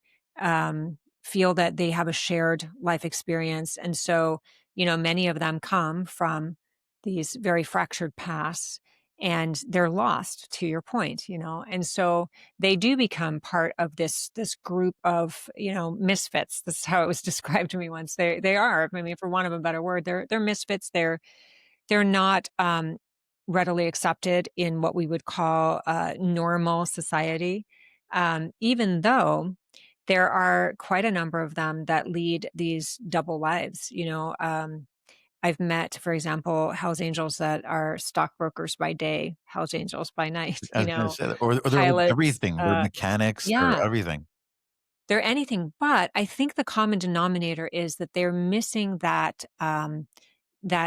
feel that they have a shared life experience. And so, many of them come from these very fractured pasts and they're lost to your point, and so they do become part of this group of misfits. This is how it was described to me once. They are, I mean, for want of a better word, they're misfits. They're not, readily accepted in what we would call, normal society, even though there are quite a number of them that lead these double lives. I've met, for example, Hells Angels that are stockbrokers by day, Hells Angels by night, I was gonna say that, or they're like pilots. everything. They're mechanics, they're Yeah, everything. they're anything but. I think the common denominator is that they're missing that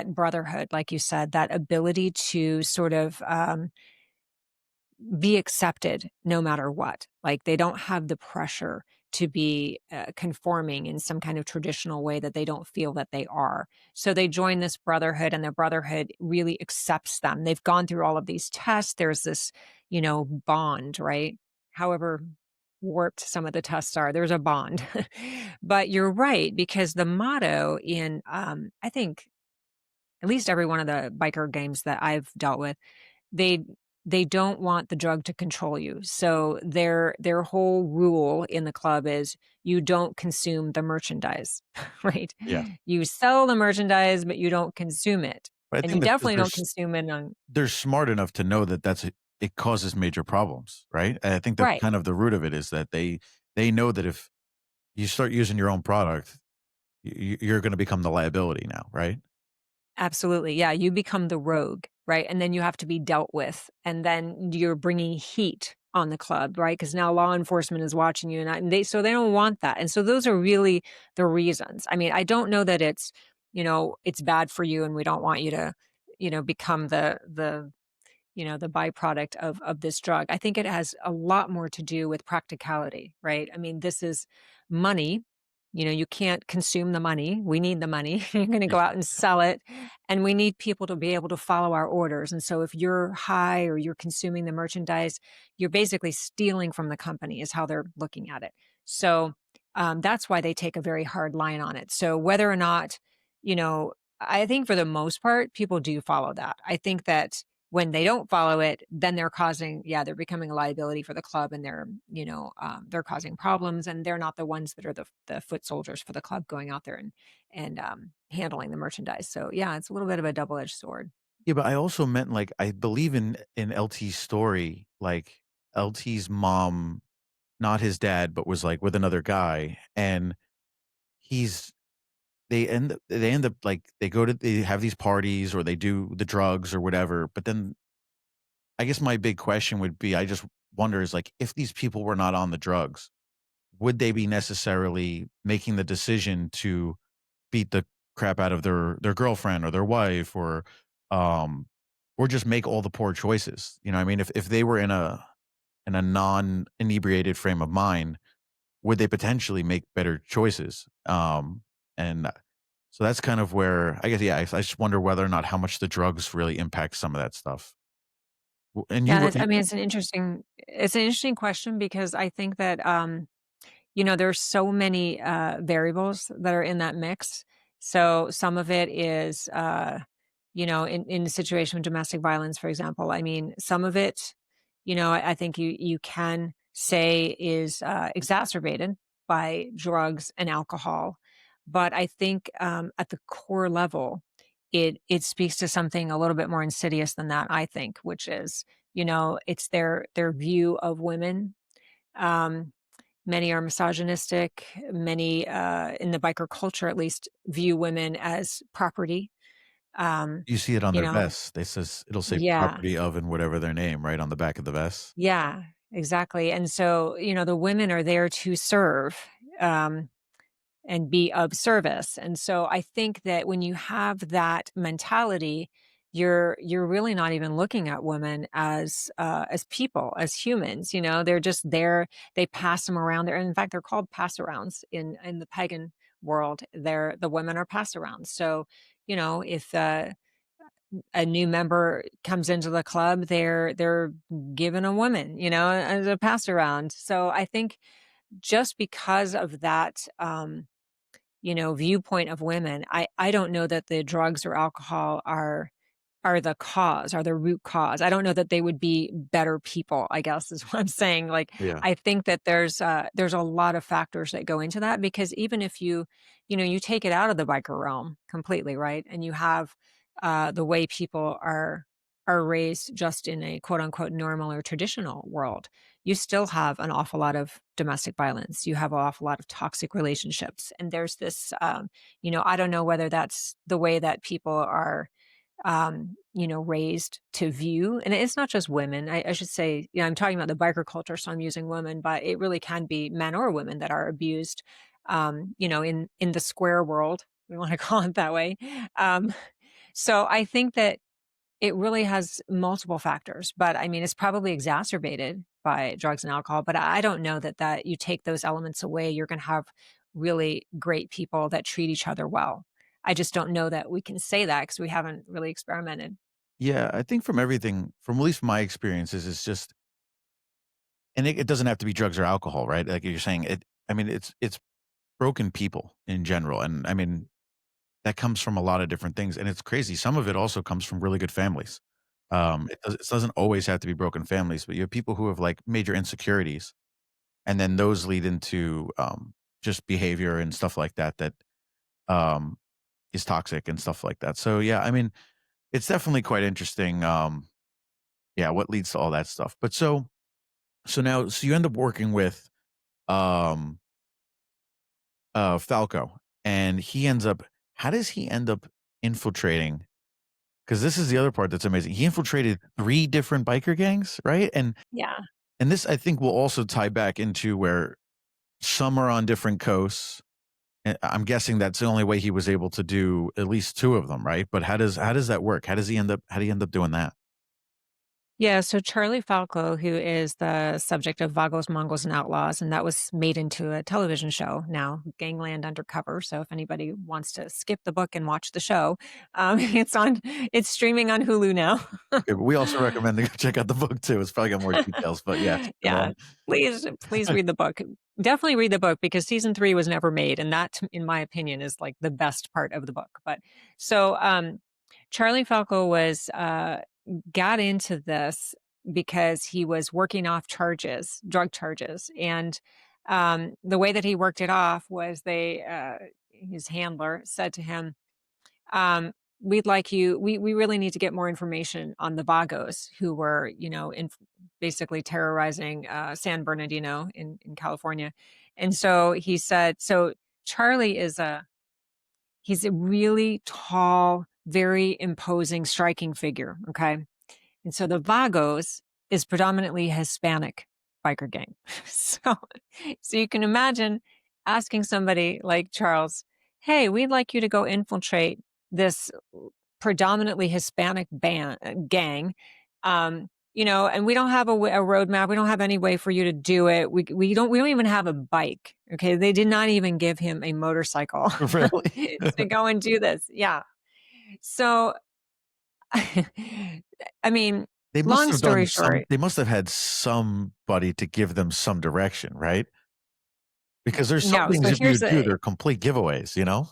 brotherhood, like you said, that ability to sort of be accepted no matter what. Like they don't have the pressure to be conforming in some kind of traditional way that they don't feel that they are. So they join this brotherhood, and the brotherhood really accepts them. They've gone through all of these tests. There's this, bond, right? However warped some of the tests are, there's a bond. But you're right, because the motto in, I think, at least every one of the biker games that I've dealt with, they they don't want the drug to control you. So their whole rule in the club is you don't consume the merchandise, right? Yeah. You sell the merchandise, but you don't consume it. But I And you think that's 'cause definitely don't consume it on. they're smart enough to know that it causes major problems, right? And I think that's Right. kind of the root of it is that they know that if you start using your own product, you're gonna become the liability now, right? Absolutely. Yeah, you become the rogue, right? And then you have to be dealt with. And then you're bringing heat on the club, right? Because now law enforcement is watching you, and they don't want that. And so those are really the reasons. I mean, I don't know that it's bad for you, and we don't want you to, become the byproduct of this drug. I think it has a lot more to do with practicality, right? I mean, this is money. You can't consume the money. We need the money. You're going to go out and sell it. And we need people to be able to follow our orders. And so if you're high or you're consuming the merchandise, you're basically stealing from the company, is how they're looking at it. So that's why they take a very hard line on it. So whether or not, you know, I think for the most part, people do follow that. I think that when they don't follow it, then they're becoming a liability for the club, and they're causing problems, and they're not the ones that are the foot soldiers for the club going out there and handling the merchandise. So yeah, it's a little bit of a double-edged sword. Yeah, but I also meant, like, I believe in LT's story, like, LT's mom, not his dad, but was, like, with another guy, and he's they end up, like, they have these parties or they do the drugs or whatever, but then I guess my big question would be, I just wonder is, like, if these people were not on the drugs, would they be necessarily making the decision to beat the crap out of their girlfriend or their wife um, or just make all the poor choices? You know what I mean? If they were in a non-inebriated frame of mind, would they potentially make better choices? And so that's kind of where I guess, yeah, I just wonder whether or not how much the drugs really impact some of that stuff. And Yeah, you, I mean, it's an interesting question, because I think that there's so many variables that are in that mix. So some of it is in the situation with domestic violence, for example. I mean, some of it, I think you can say is exacerbated by drugs and alcohol. But I think at the core level, it speaks to something a little bit more insidious than that, I think, which is, it's their view of women. Um, Many are misogynistic. Many, in the biker culture at least, view women as property. Um, you see it on you their know vests. It'll say Yeah. property of and whatever their name, right, on the back of the vest. Yeah, exactly, and so, the women are there to serve, um, and be of service. And so I think that when you have that mentality, you're really not even looking at women as people, as humans. They're just there. They pass them around there. And in fact, they're called pass arounds in the pagan world. The women are pass arounds. So, if a new member comes into the club, they're given a woman, as a pass around. So I think just because of that viewpoint of women, I don't know that the drugs or alcohol are the cause, are the root cause. I don't know that they would be better people, I guess is what I'm saying. Like, Yeah. I think that there's a lot of factors that go into that, because even if you take it out of the biker realm completely, right? And you have the way people are are raised just in a quote unquote normal or traditional world, you still have an awful lot of domestic violence. You have an awful lot of toxic relationships. And there's this, I don't know whether that's the way that people are raised to view. And it's not just women. I should say, I'm talking about the biker culture, so I'm using women, but it really can be men or women that are abused, in the square world. We want to call it that way. Um, so I think that it really has multiple factors, but I mean, it's probably exacerbated by drugs and alcohol. But I don't know that you take those elements away, you're going to have really great people that treat each other well. I just don't know that we can say that because we haven't really experimented. Yeah, I think from everything, from at least my experiences, it's just, and it doesn't have to be drugs or alcohol, right? Like you're saying, I mean, it's broken people in general, and I mean that comes from a lot of different things, and it's crazy. Some of it also comes from really good families. It doesn't always have to be broken families, but you have people who have like major insecurities, and then those lead into just behavior and stuff like that that um, is toxic and stuff like that. So yeah, I mean, it's definitely quite interesting. Yeah, what leads to all that stuff. But so you end up working with um, Falco, and he ends up. How does he end up infiltrating? Because this is the other part that's amazing. He infiltrated 3 different biker gangs, right? Yeah. And this, I think, will also tie back into where some are on different coasts. I'm guessing that's the only way he was able to do at least 2 of them, right? But how does that work? How do you end up doing that? Yeah, so Charlie Falco, who is the subject of Vagos, Mongols, and Outlaws, and that was made into a television show now, Gangland Undercover. So if anybody wants to skip the book and watch the show, it's streaming on Hulu now. Okay, but we also recommend to go check out the book too. It's probably got more details, but yes, go Yeah, on. please read the book. Definitely read the book because season 3 was never made, and that, in my opinion, is like the best part of the book. But so Charlie Falco was got into this because he was working off charges, drug charges, and the way that he worked it off was his handler said to him, um, we'd like you we really need to get more information on the Vagos who were, basically terrorizing San Bernardino in California. And so he said, so Charlie he's a really tall, very imposing, striking figure. Okay. And so the Vagos is predominantly Hispanic biker gang. So, so you can imagine asking somebody like Charles, "Hey, we'd like you to go infiltrate this predominantly Hispanic gang, and we don't have a roadmap. We don't have any way for you to do it. We don't even have a bike. Okay, they did not even give him a motorcycle Really? to go and do this. Yeah, so." I mean, long story short, They must have had somebody to give them some direction, right? Because there's some no, things so if you here's do, a they're complete giveaways, you know?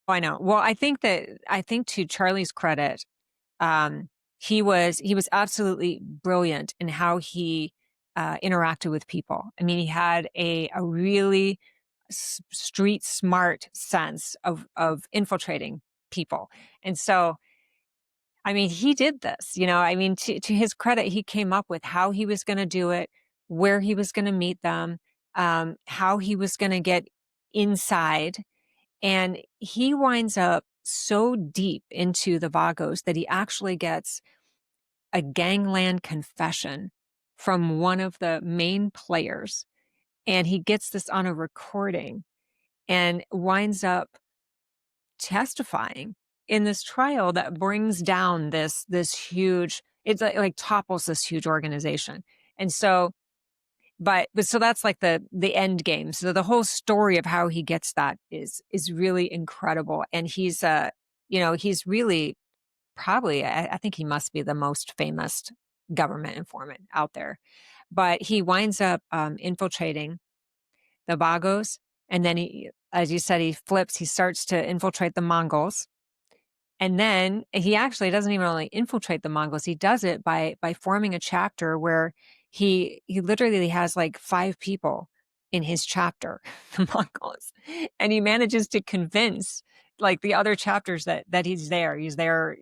I know. Well, I think to Charlie's credit, um, he was absolutely brilliant in how he interacted with people. I mean, he had a really street smart sense of infiltrating people. And so I mean, he did this, I mean, to his credit, he came up with how he was going to do it, where he was going to meet them, how he was going to get inside. And he winds up so deep into the Vagos that he actually gets a gangland confession from one of the main players. And he gets this on a recording and winds up testifying in this trial that brings down this huge, it's like topples this huge organization. And so but so that's like the end game. So the whole story of how he gets that is really incredible. And he's really probably, I think he must be the most famous government informant out there. But he winds up infiltrating the Vagos, and then he, as you said, he starts to infiltrate the Mongols. And then he actually doesn't even only infiltrate the Mongols, he does it by forming a chapter where he literally has like 5 people in his chapter, the Mongols. And he manages to convince like the other chapters that he's there. He's there,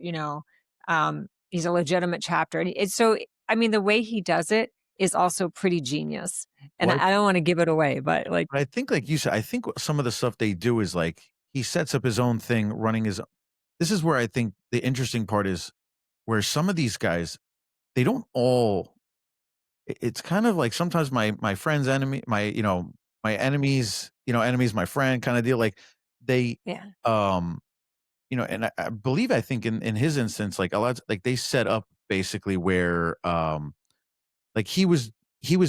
he's a legitimate chapter, and it's so I mean, the way he does it is also pretty genius, and Well, I don't wanna give it away, but, like I think, like you said, I think some of the stuff they do is like he sets up his own thing, running his. This is where I think the interesting part is where some of these guys they don't all. It's kind of like sometimes my friend's enemy, my enemies, enemies my friend kind of deal. Like they, yeah. um, and I believe I think in his instance, like a lot, like they set up basically where like he was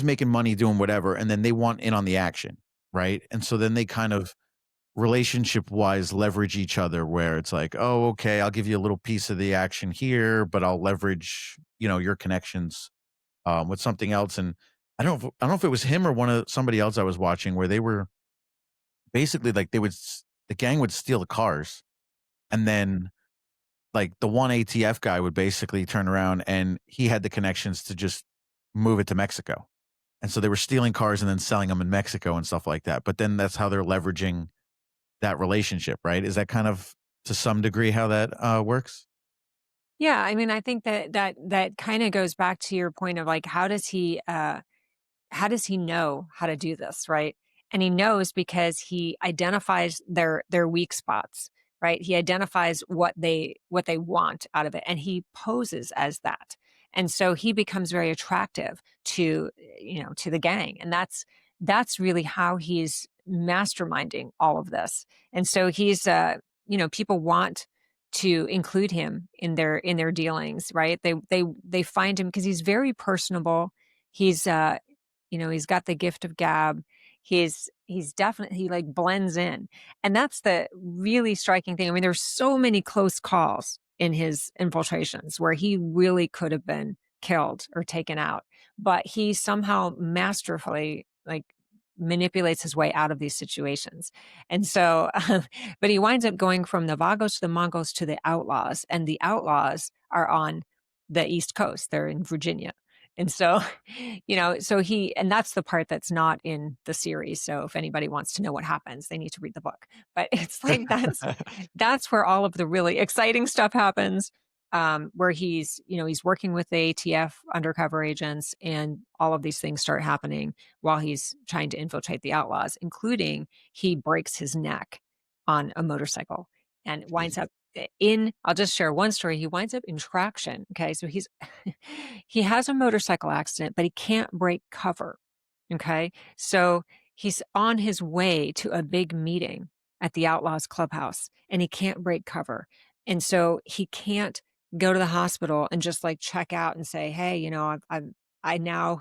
making money doing whatever, and then they want in on the action, right? And so then they kind of relationship wise leverage each other where it's like, oh, okay, I'll give you a little piece of the action here, but I'll leverage, your connections with something else. And I don't know if it was him or somebody else I was watching where they were basically like the gang would steal the cars, and then like the one ATF guy would basically turn around and he had the connections to just move it to Mexico. And so they were stealing cars and then selling them in Mexico and stuff like that. But then that's how they're leveraging that relationship, right? Is that kind of to some degree how that works? Yeah, I mean, I think that kinda goes back to your point of, like, how does he know how to do this, right? And he knows because he identifies their weak spots, right? He identifies what they want out of it, and he poses as that. And so he becomes very attractive to, to the gang. And that's really how he's masterminding all of this. And so he's people want to include him in their dealings, right? They find him because he's very personable. He's he's got the gift of gab. He's definitely he like blends in. And that's the really striking thing. I mean, there's so many close calls in his infiltrations where he really could have been killed or taken out, but he somehow masterfully manipulates his way out of these situations. And so but he winds up going from the Vagos to the Mongols to the Outlaws, and the Outlaws are on the East Coast. They're in Virginia. And so so and that's the part that's not in the series. So if anybody wants to know what happens, they need to read the book. But it's like that's where all of the really exciting stuff happens. Where he's working with the ATF undercover agents, and all of these things start happening while he's trying to infiltrate the outlaws, including he breaks his neck on a motorcycle and winds up I'll just share one story. He winds up in traction. Okay. So he has a motorcycle accident, but he can't break cover. Okay. So he's on his way to a big meeting at the Outlaws clubhouse, and he can't break cover. And so he can't go to the hospital and just like check out and say, hey, I now,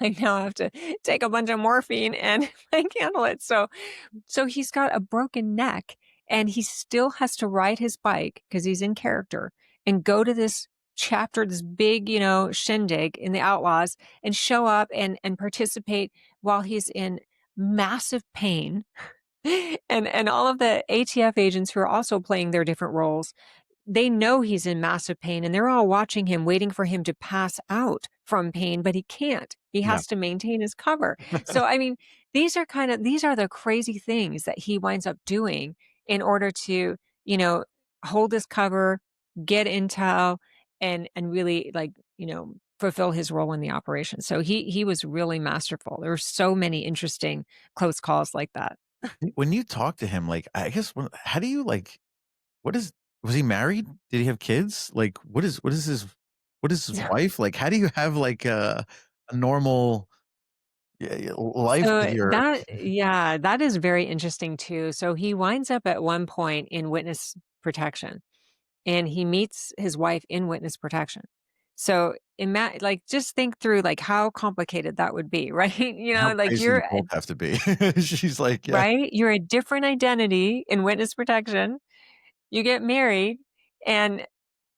I now have to take a bunch of morphine and I can't handle it. So he's got a broken neck, and he still has to ride his bike because he's in character and go to this chapter, this big, shindig in the Outlaws, and show up and participate while he's in massive pain. And all of the ATF agents who are also playing their different roles, they know he's in massive pain, and they're all watching him, waiting for him to pass out from pain, but he can't. He Yeah. has to maintain his cover. So, I mean, these are the crazy things that he winds up doing in order to, you know, hold his cover, get intel, and really fulfill his role in the operation. So he was really masterful. There were so many interesting close calls like that. When you talk to him, like, I guess, how do you like, what is, was he married? Did he have kids? Like, what is his wife? Like, how do you have like a normal life with So your, that is very interesting too. So he winds up at one point in witness protection, and he meets his wife in witness protection. So just think through like how complicated that would be, right? how Like crazy you both have to be? She's like, yeah. right, you're a different identity in witness protection. You get married, and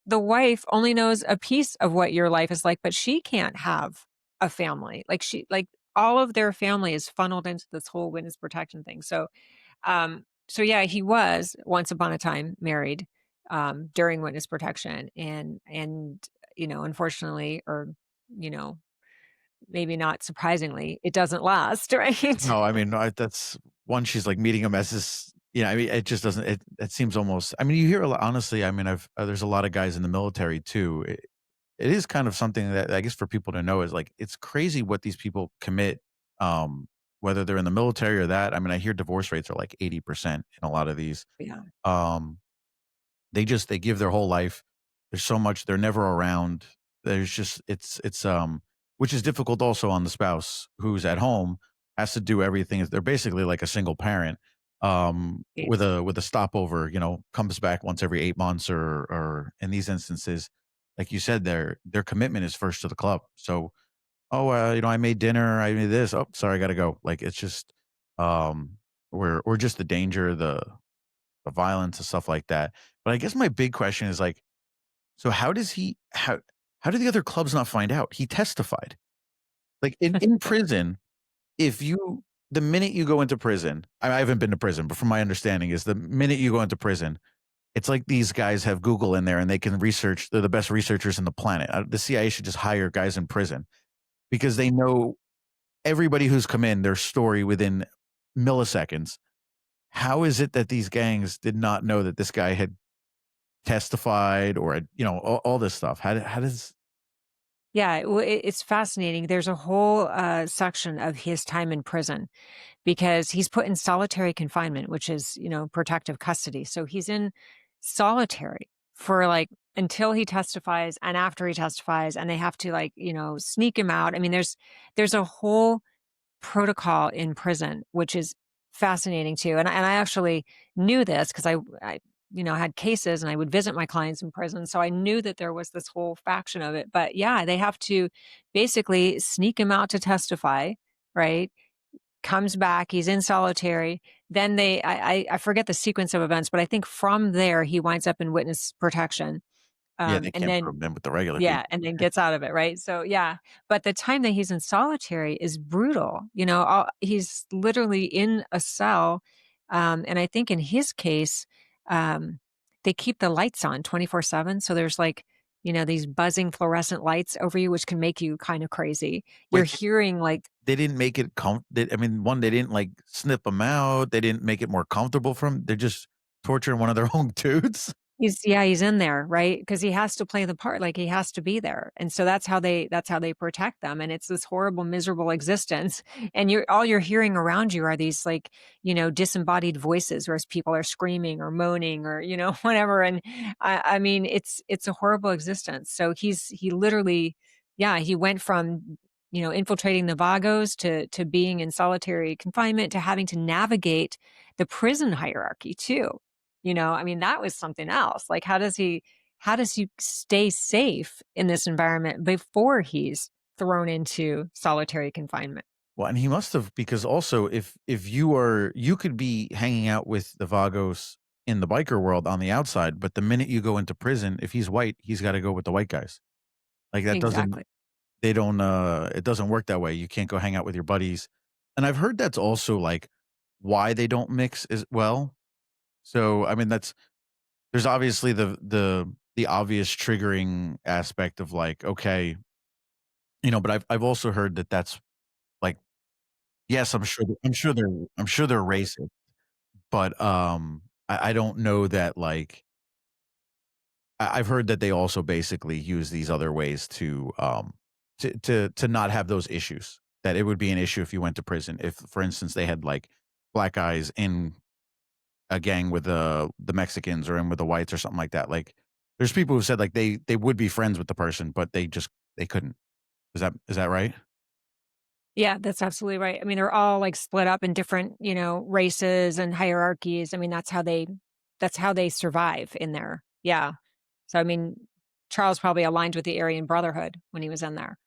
the wife only knows a piece of what your life is like, but she can't have a family. Like all of their family is funneled into this whole witness protection thing. So yeah, he was once upon a time married during witness protection, and unfortunately, or you know, maybe not surprisingly, it doesn't last, right? No, I mean, that's one, she's like meeting him as this I mean, it just doesn't it seems almost I mean, you hear a lot honestly, I mean, I've there's a lot of guys in the military too. It is kind of something that I guess for people to know is like it's crazy what these people commit, um, whether they're in the military or that. I mean, I hear divorce rates are like 80% in a lot of these. Yeah. Um, they give their whole life. There's so much they're never around. There's just which is difficult also on the spouse who's at home, has to do everything. They're basically like a single parent, with Yes. a stopover, comes back once every 8 months or in these instances, like you said, their commitment is first to the club. So, "Oh, I made dinner, I made this. Oh, sorry, I gotta go." Like, it's just, um, or just the danger, the violence and stuff like that. But I guess my big question is like, so how do the other clubs not find out? He testified. Like in prison, if you the minute you go into prison, I haven't been to prison, but from my understanding is the minute you go into prison, it's like these guys have Google in there and they can research. They're the best researchers in the planet. The CIA should just hire guys in prison because they know everybody who's come in, their story within milliseconds. How is it that these gangs did not know that this guy had testified or all this stuff? How does Yeah, well, it's fascinating. There's a whole section of his time in prison because he's put in solitary confinement, which is, protective custody. So he's in solitary for like until he testifies and after he testifies, and they have to like, sneak him out. I mean, there's a whole protocol in prison, which is fascinating too. And I actually knew this because I had cases and I would visit my clients in prison. So I knew that there was this whole faction of it. But yeah, they have to basically sneak him out to testify, right? Comes back, he's in solitary. Then I forget the sequence of events, but I think from there he winds up in witness protection. yeah, they And can't then prove them with the regular yeah, people. and then gets out of it, right? So, yeah, but the time that he's in solitary is brutal, he's literally in a cell, and I think in his case, um, they keep the lights on 24/7, so there's, like, these buzzing fluorescent lights over you, which can make you kinda crazy. You're Wait, hearing, like they didn't make it I mean, one, they didn't, like, snip them out, they didn't make it more comfortable for 'em, they're just torturing one of their own dudes? he's in there, right? Because he has to play the part, like, he has to be there, and so that's how they protect them, and it's this horrible, miserable existence, and you're hearing around you are these, like, disembodied voices whereas people are screaming or moaning or, whatever, and I mean, it's a horrible existence, so he literally yeah, he went from, infiltrating the Vagos to being in solitary confinement to having to navigate the prison hierarchy too. I mean, that was something else. Like, how does he stay safe in this environment before he's thrown into solitary confinement? Well, and he must have because also if you could be hanging out with the Vagos in the biker world on the outside, but the minute you go into prison, if he's white, he's gotta go with the white guys. Like, that doesn't Exactly. they don't, it doesn't work that way, you can't go hang out with your buddies, and I've heard that's also, like, why they don't mix as well. So, I mean, there's obviously the obvious triggering aspect of, like, okay, but I've also heard that that's, like yes, I'm sure they're racist, but, I don't know that, like I've heard that they also basically use these other ways to not have those issues, that it would be an issue if you went to prison. If, for instance, they had, like, black guys in a gang with the Mexicans or in with the whites or something like that. Like, there's people who said, like, they would be friends with the person, but they couldn't. Is that right? Yeah, that's absolutely right. I mean, they're all like split up in different, races and hierarchies. I mean, that's how they survive in there. Yeah. So I mean, Charles probably aligned with the Aryan Brotherhood when he was in there.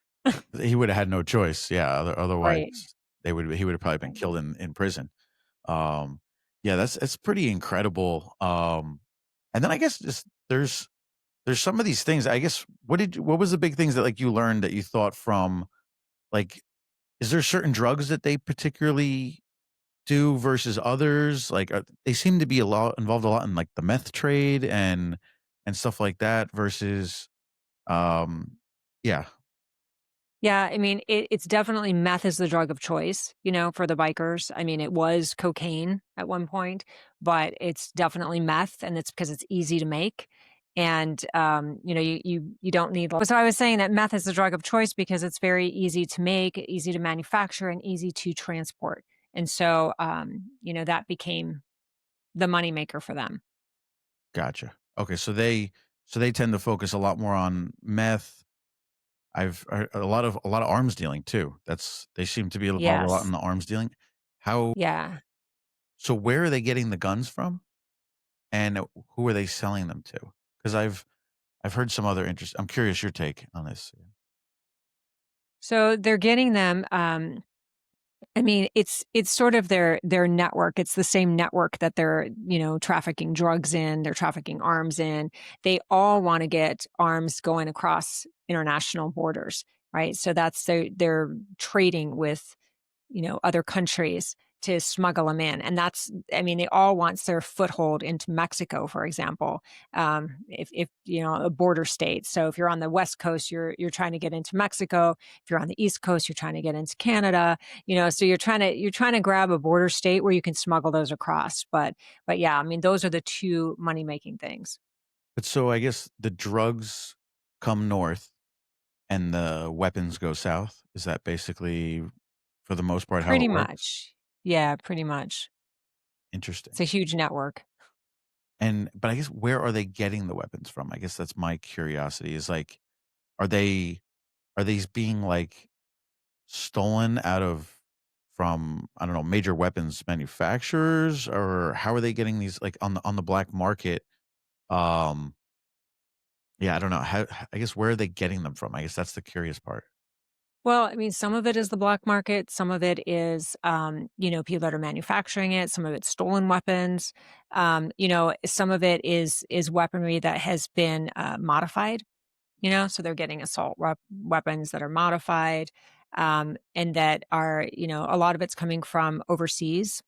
He would have had no choice. Yeah, Right. otherwise he would have probably been Right. killed in prison. Um, yeah, that's pretty incredible. And then I guess just there's some of these things. I guess what was the big things that like you learned that you thought from like is there certain drugs that they particularly do versus others? Like they seem to be a lot in like the meth trade and stuff like that versus um yeah. Yeah, I mean, it's definitely meth is the drug of choice, for the bikers. I mean, it was cocaine at one point, but it's definitely meth, and it's because it's easy to make. And you don't need. So I was saying that meth is the drug of choice because it's very easy to make, easy to manufacture, and easy to transport. And so, that became the moneymaker for them. Gotcha. Okay, so they tend to focus a lot more on meth. I've heard a lot of arms dealing too. They seem to be involved a lot Yes. in the arms dealing. How Yeah. so where are they getting the guns from, and who are they selling them to? Because I've heard some other interest. I'm curious your take on this. So they're getting them. I mean, it's sort of their network. It's the same network that they're, trafficking drugs in, they're trafficking arms in. They all want to get arms going across international borders, right? So that's they're trading with other countries to smuggle them in. And that's, I mean, they all want their foothold into Mexico, for example. If a border state. So if you're on the West Coast, you're trying to get into Mexico. If you're on the East Coast, you're trying to get into Canada. So you're trying to grab a border state where you can smuggle those across. But yeah, I mean, those are the two money making things. But so I guess the drugs come north and the weapons go south. Is that basically, for the most part, how Pretty it works? much. Yeah, pretty much. It's Interesting. a huge network. But I guess where are they getting the weapons from? I guess that's my curiosity is like, are they are these being like stolen out of from, I don't know, major weapons manufacturers, or how are they getting these like on the black market? Um, yeah, I don't know. I guess where are they getting them from? I guess that's the curious part. Well, I mean, some of it is the black market. Some of it is, people that are manufacturing it. Some of it's stolen weapons. Some of it is weaponry that has been modified. So they're getting assault weapons that are modified, and that are, a lot of it's coming from overseas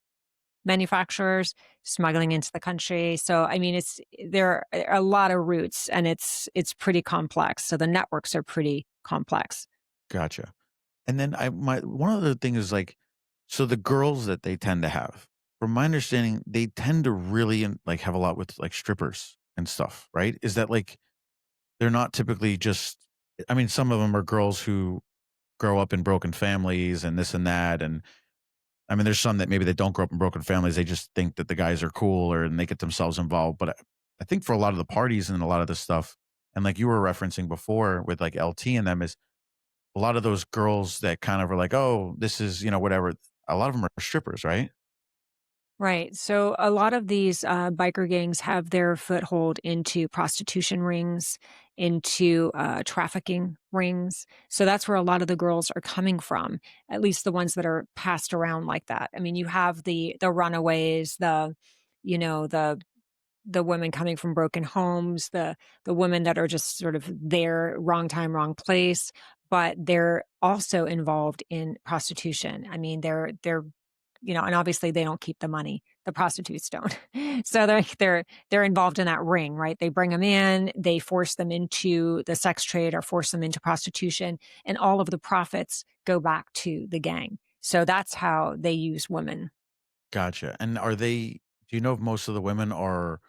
manufacturers smuggling into the country. So I mean, there are a lot of routes, and it's pretty complex. So the networks are pretty complex. Gotcha. And then I my one other thing is like, so the girls that they tend to have, from my understanding, they tend to really like have a lot with like strippers and stuff, right? Is that like they're not typically just, I mean, some of them are girls who grow up in broken families and this and that. And I mean, there's some that maybe they don't grow up in broken families. They just think that the guys are cool or and they get themselves involved. But I think for a lot of the parties and a lot of the stuff, and like you were referencing before with like LT and them, is a lot of those girls that kind of are like, oh, this is, whatever. A lot of them are strippers, right? Right. So a lot of these biker gangs have their foothold into prostitution rings, into trafficking rings. So that's where a lot of the girls are coming from, at least the ones that are passed around like that. I mean, you have the runaways, the women coming from broken homes, the women that are just sort of there, wrong time, wrong place, but they're also involved in prostitution. I mean, they're and obviously they don't keep the money. The prostitutes don't. So they're involved in that ring, right? They bring them in, they force them into the sex trade or force them into prostitution, and all of the profits go back to the gang. So that's how they use women. Gotcha. And do you know if most of the women are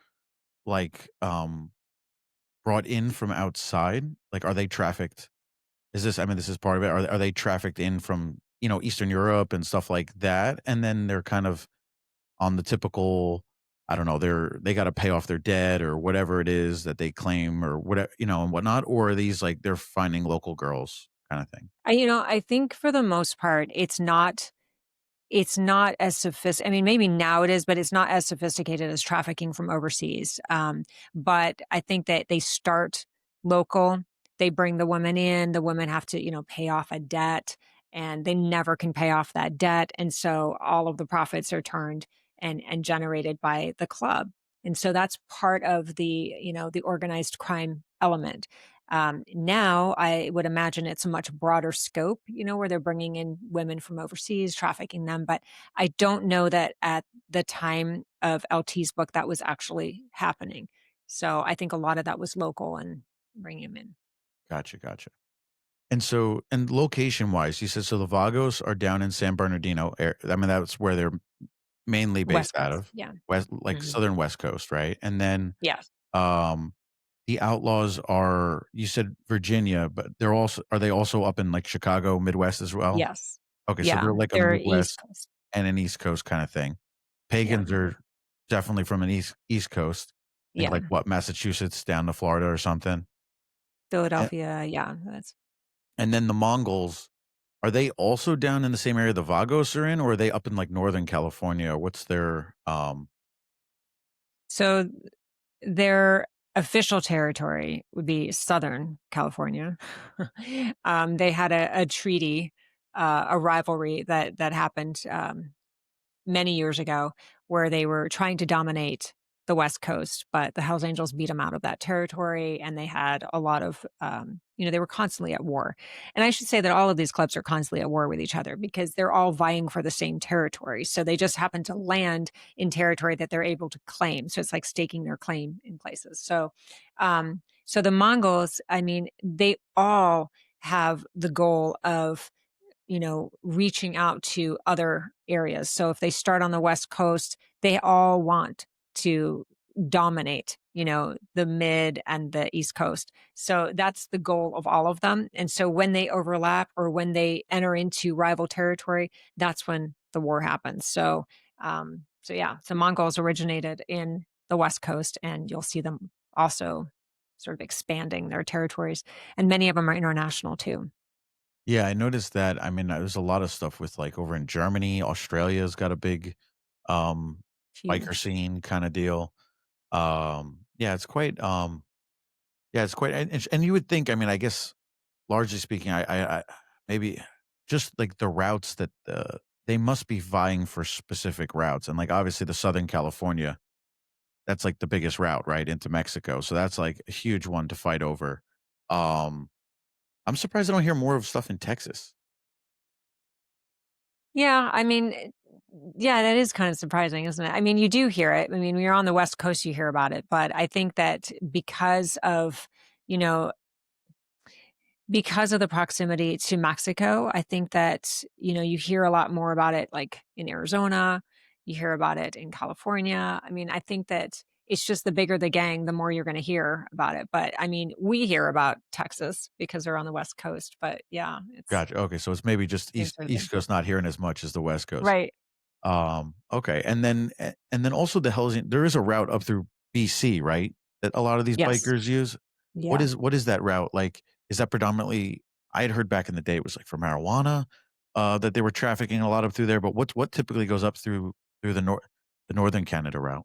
like brought in from outside? Like, are they trafficked? I mean, this is part of it. Are they trafficked in from, Eastern Europe and stuff like that? And then they're kind of on the typical, I don't know, they got to pay off their debt or whatever it is that they claim or whatever, and whatnot. Or are these like they're finding local girls kind of thing? I think for the most part, it's not as I mean, maybe now it is, but it's not as sophisticated as trafficking from overseas. But I think that they start local. They bring the women in. The women have to, pay off a debt, and they never can pay off that debt. And so all of the profits are turned and generated by the club. And so that's part of the organized crime element. Now, I would imagine it's a much broader scope, where they're bringing in women from overseas, trafficking them. But I don't know that at the time of LT's book that was actually happening. So I think a lot of that was local and bringing them in. Gotcha. Gotcha. And so and location-wise, you said so the Vagos are down in San Bernardino I mean, that's where they're mainly West based out Coast, of, yeah. Mhm. Southern West Coast, right? And then, Yes. um, the Outlaws are you said Virginia, but are they also up in, like, Chicago, Midwest as well? Yes. Okay, so Yeah, they're like a they're East Midwest Coast. and an East Coast kinda thing. Yeah, Pagans are definitely from an East Coast. Think like yeah. what, Massachusetts down to Florida or something? A Philadelphia, yeah, that's and then the Mongols, are they also down in the same area the Vagos are in, or are they up in, like, Northern California? What's their, so their official territory would be Southern California. They had a treaty, a rivalry that happened, many years ago where they were trying to dominate the West Coast, but the Hells Angels beat them out of that territory, and they had a lot of, they were constantly at war. And I should say that all of these clubs are constantly at war with each other because they're all vying for the same territory. So they just happen to land in territory that they're able to claim. So it's like staking their claim in places. So the Mongols, I mean, they all have the goal of reaching out to other areas. So if they start on the West Coast, they all want to dominate, the mid and the East Coast. So that's the goal of all of them. And so when they overlap or when they enter into rival territory, that's when the war happens. So yeah, so Mongols originated in the West Coast, and you'll see them also sort of expanding their territories. And many of them are international too. yeah, I noticed that. I mean, there's a lot of stuff with, like, over in Germany, Australia's got a big, um, biker Huge. scene kinda deal. Yeah, it's quite, yeah, it's quite and you would think, I mean, I guess, largely speaking, I maybe just, like, the routes that, they must be vying for specific routes, and, like, obviously, the Southern California, that's, like, the biggest route, right, into Mexico, so that's, like, a huge one to fight over. Um, I'm surprised I don't hear more of stuff in Texas. Yeah, I mean, yeah, that is kind of surprising, isn't it? I mean, you do hear it. I mean, when you're on the West Coast, you hear about it. But I think that you know, because of the proximity to Mexico, I think that, you hear a lot more about it like in Arizona, you hear about it in California. I mean, I think that it's just the bigger the gang, the more you're going to hear about it. But I mean, we hear about Texas because they're on the West Coast. But yeah, it's Gotcha, okay, so it's maybe just same East sort of thing. East Coast not hearing as much as the West Coast. Right. Okay, and then also the Hells there is a route up through BC, right? That a lot of these Yes. bikers use? Yeah. What is that route? Like, is that predominantly I had heard back in the day it was, like, for marijuana, that they were trafficking a lot of through there, but what typically goes up through the Northern Canada route?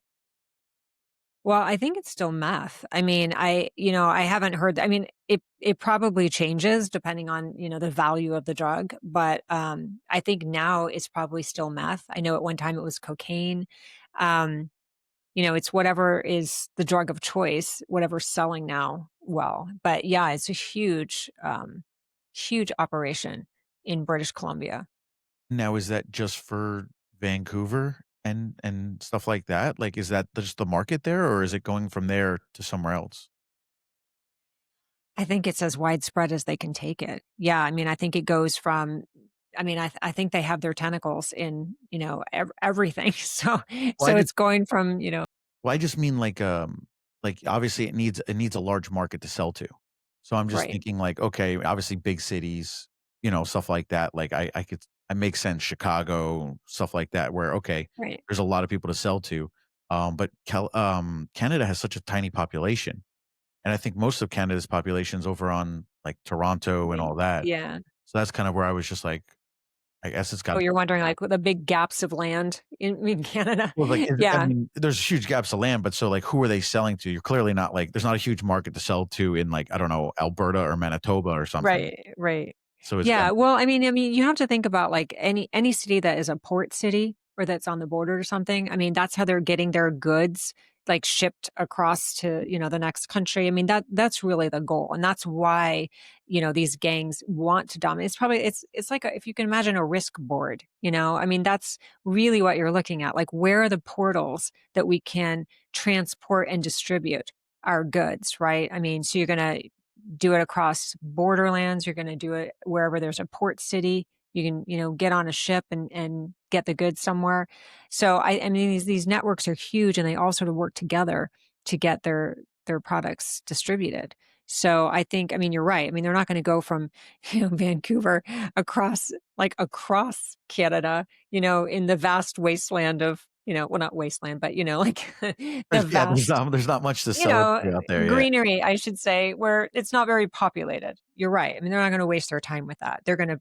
Well, I think it's still meth. I mean, I haven't heard I mean, it probably changes depending on, the value of the drug, but, I think now it's probably still meth. I know at one time it was cocaine. Um, it's whatever is the drug of choice, whatever's selling now well. But yeah, it's a huge operation in British Columbia. Now is that just for Vancouver and stuff like that? Like, is that just the market there, or is it going from there to somewhere else? I think it's as widespread as they can take it. Yeah, I mean, I think it goes from I think they have their tentacles in, everything. Well, I So just it's going from, Well, I just mean obviously it needs a large market to sell to. So I'm just right, thinking like, okay, obviously big cities, stuff like that. Like I make sense, Chicago, stuff like that, where okay, right, there's a lot of people to sell to. But Canada has such a tiny population. And I think most of Canada's population is over on like Toronto and right. all that. Yeah. So that's kind of where I was just like, I guess it's got Oh, you're wondering, like, with the big gaps of land in Canada? well, like, I Yeah, mean, there's huge gaps of land, but so, like, who are they selling to? You're clearly not like there's not a huge market to sell to in, like, I don't know, Alberta or Manitoba or something. right, right. So it's Yeah, well, I mean, you have to think about, like, any city that is a port city or that's on the border or something. I mean, that's how they're getting their goods, like, shipped across to, the next country. I mean, that's really the goal, and that's why, these gangs want to dominate. It's like if you can imagine a risk board, I mean, that's really what you're looking at. Like, where are the portals that we can transport and distribute our goods, right? I mean, so you're gonna do it across borderlands. You're going to do it wherever there's a port city. You can, get on a ship and get the goods somewhere. So I mean, these networks are huge, and they all sort of work together to get their products distributed. So I think, I mean, you're right. I mean, they're not going to go from, Vancouver across Canada, in the vast wasteland of, well, not wasteland, but, like the Yeah, there's vast, not there's not much to you know, celebrate out there, yeah. greenery, I should say, where it's not very populated. You're right. I mean, they're not going to waste their time with that. They're going to,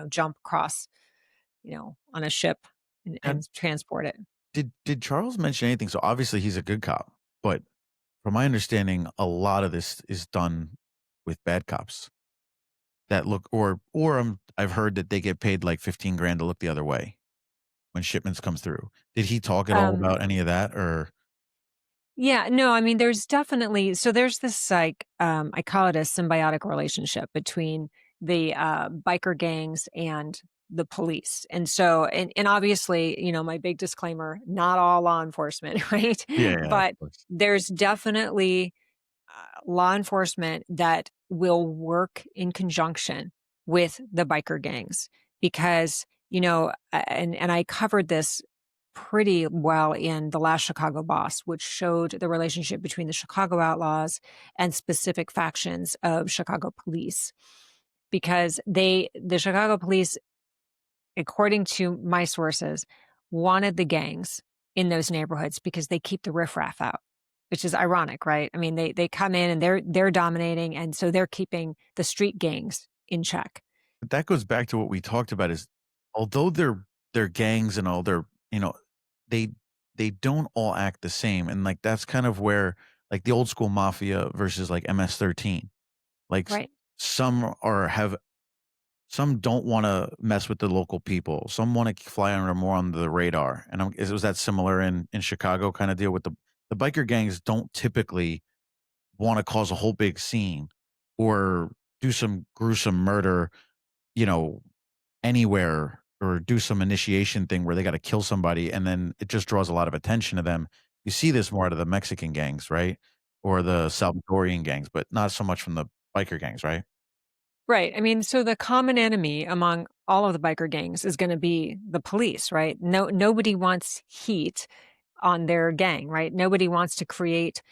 jump across, on a ship And and transport it. did Charles mention anything? So, obviously, he's a good cop, but from my understanding, a lot of this is done with bad cops that look I've heard that they get paid, like, 15 grand to look the other way when shipments comes through. Did he talk at all Um, about any of that, or Yeah, no, I mean, there's definitely so there's this like I call it a symbiotic relationship between the biker gangs and the police. And so and obviously, my big disclaimer, not all law enforcement, right? Yeah, yeah, of But course. there's definitely law enforcement that will work in conjunction with the biker gangs because and I covered this pretty well in the last Chicago Boss, which showed the relationship between the Chicago Outlaws and specific factions of Chicago police because the Chicago police, according to my sources, wanted the gangs in those neighborhoods because they keep the riffraff out, which is ironic, right? I mean, they come in and they're dominating, and so they're keeping the street gangs in check. But that goes back to what we talked about is although they're gangs and all they're you know, they they don't all act the same, and, like, that's kind of where like, the old school mafia versus, like, MS-13. Like, Right. some are have some don't wanna mess with the local people. Some wanna fly under more on the radar, and was that similar in Chicago kinda deal with the biker gangs don't typically wanna cause a whole big scene or do some gruesome murder, you know, anywhere or do some initiation thing where they gotta kill somebody, and then it just draws a lot of attention to them. You see this more out of the Mexican gangs, right? Or the Salvadorian gangs, but not so much from the biker gangs, right? Right. I mean, so the common enemy among all of the biker gangs is going to be the police, right? Nobody wants heat on their gang, right? Nobody wants to create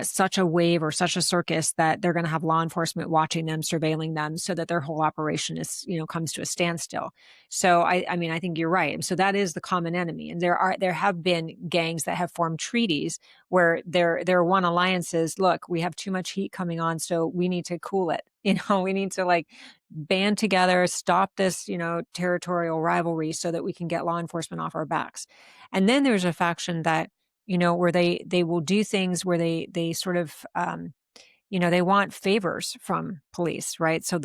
such a wave or such a circus that they're going to have law enforcement watching them, surveilling them, so that their whole operation is, comes to a standstill. So I mean, I think you're right. So that is the common enemy, and there have been gangs that have formed treaties where their one alliance is, look, we have too much heat coming on, so we need to cool it. We need to like band together, stop this, territorial rivalry so that we can get law enforcement off our backs. And then there's a faction that, where they will do things where they sort of they want favors from police, right? So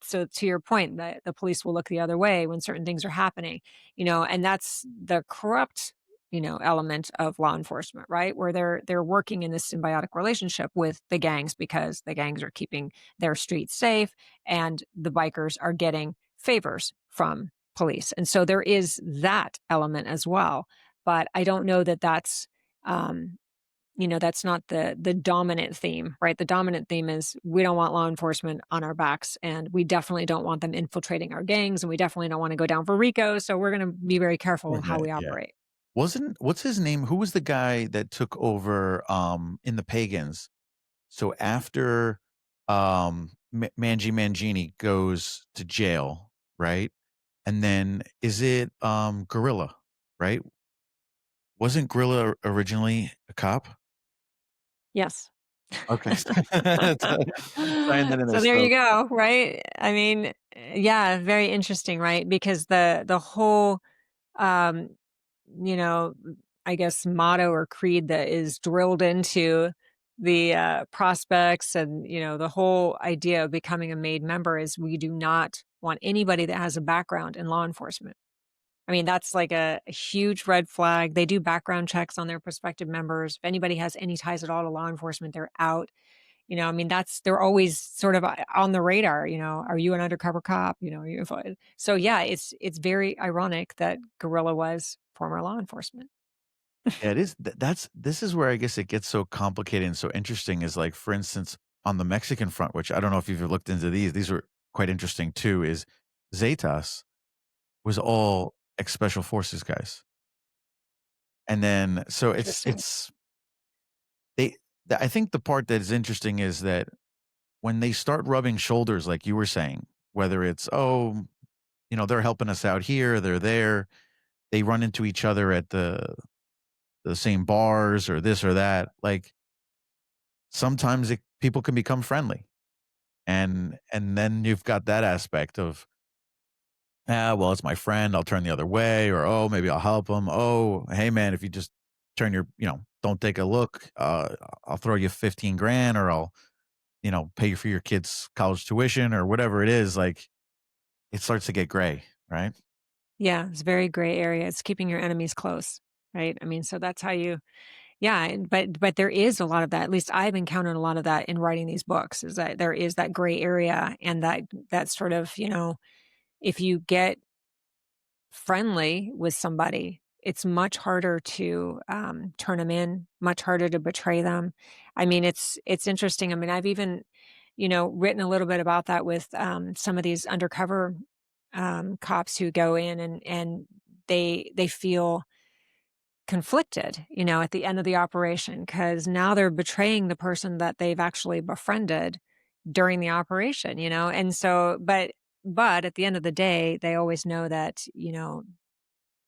so to your point, the police will look the other way when certain things are happening, and that's the corrupt, element of law enforcement, right? Where they're working in this symbiotic relationship with the gangs because the gangs are keeping their streets safe and the bikers are getting favors from police. And so there is that element as well. But I don't know that um, that's not the dominant theme, right? The dominant theme is we don't want law enforcement on our backs, and we definitely don't want them infiltrating our gangs, and we definitely don't want to go down for RICO. So we're going to be very careful of how Right, we yeah. operate. Wasn't what's his name? Who was the guy that took over, in the Pagans? So after, Mangini goes to jail, right? And then is it, Gorilla, right? Wasn't Gorilla originally a cop? Yes. Okay. Tying that in there, So there so you go, right? I mean, yeah, very interesting, right? Because the whole um, you know, I guess motto or creed that is drilled into the prospects and the whole idea of becoming a made member is we do not want anybody that has a background in law enforcement. I mean, that's like a huge red flag. They do background checks on their prospective members. If anybody has any ties at all to law enforcement, they're out. I mean, they're always sort of on the radar. Are you an undercover cop? So yeah, it's very ironic that Gorilla was former law enforcement. yeah, it is this is where I guess it gets so complicated and so interesting is, like, for instance, on the Mexican front, which I don't know if you've looked into these. These are quite interesting too. Is Zetas was all ex special forces guys, and then so Interesting. it's they. I think the part that is interesting is that when they start rubbing shoulders, like you were saying, whether it's they're helping us out here, they're there, they run into each other at the same bars or this or that. Like sometimes people can become friendly, and then you've got that aspect of, well, it's my friend, I'll turn the other way, or oh, maybe I'll help him. Oh, hey man, if you just turn don't take a look, I'll throw you 15 grand, or I'll pay for your kids' college tuition, or whatever it is. Like it starts to get gray, right? Yeah, it's very gray area. It's keeping your enemies close, right? I mean, so that's how you yeah, but there is a lot of that. At least I've encountered a lot of that in writing these books, is that there is that gray area and that sort of, if you get friendly with somebody, it's much harder to turn them in, much harder to betray them. I mean, it's interesting. I mean, I've even, written a little bit about that with some of these undercover cops who go in and they feel conflicted, at the end of the operation because now they're betraying the person that they've actually befriended during the operation, and so, but at the end of the day, they always know that,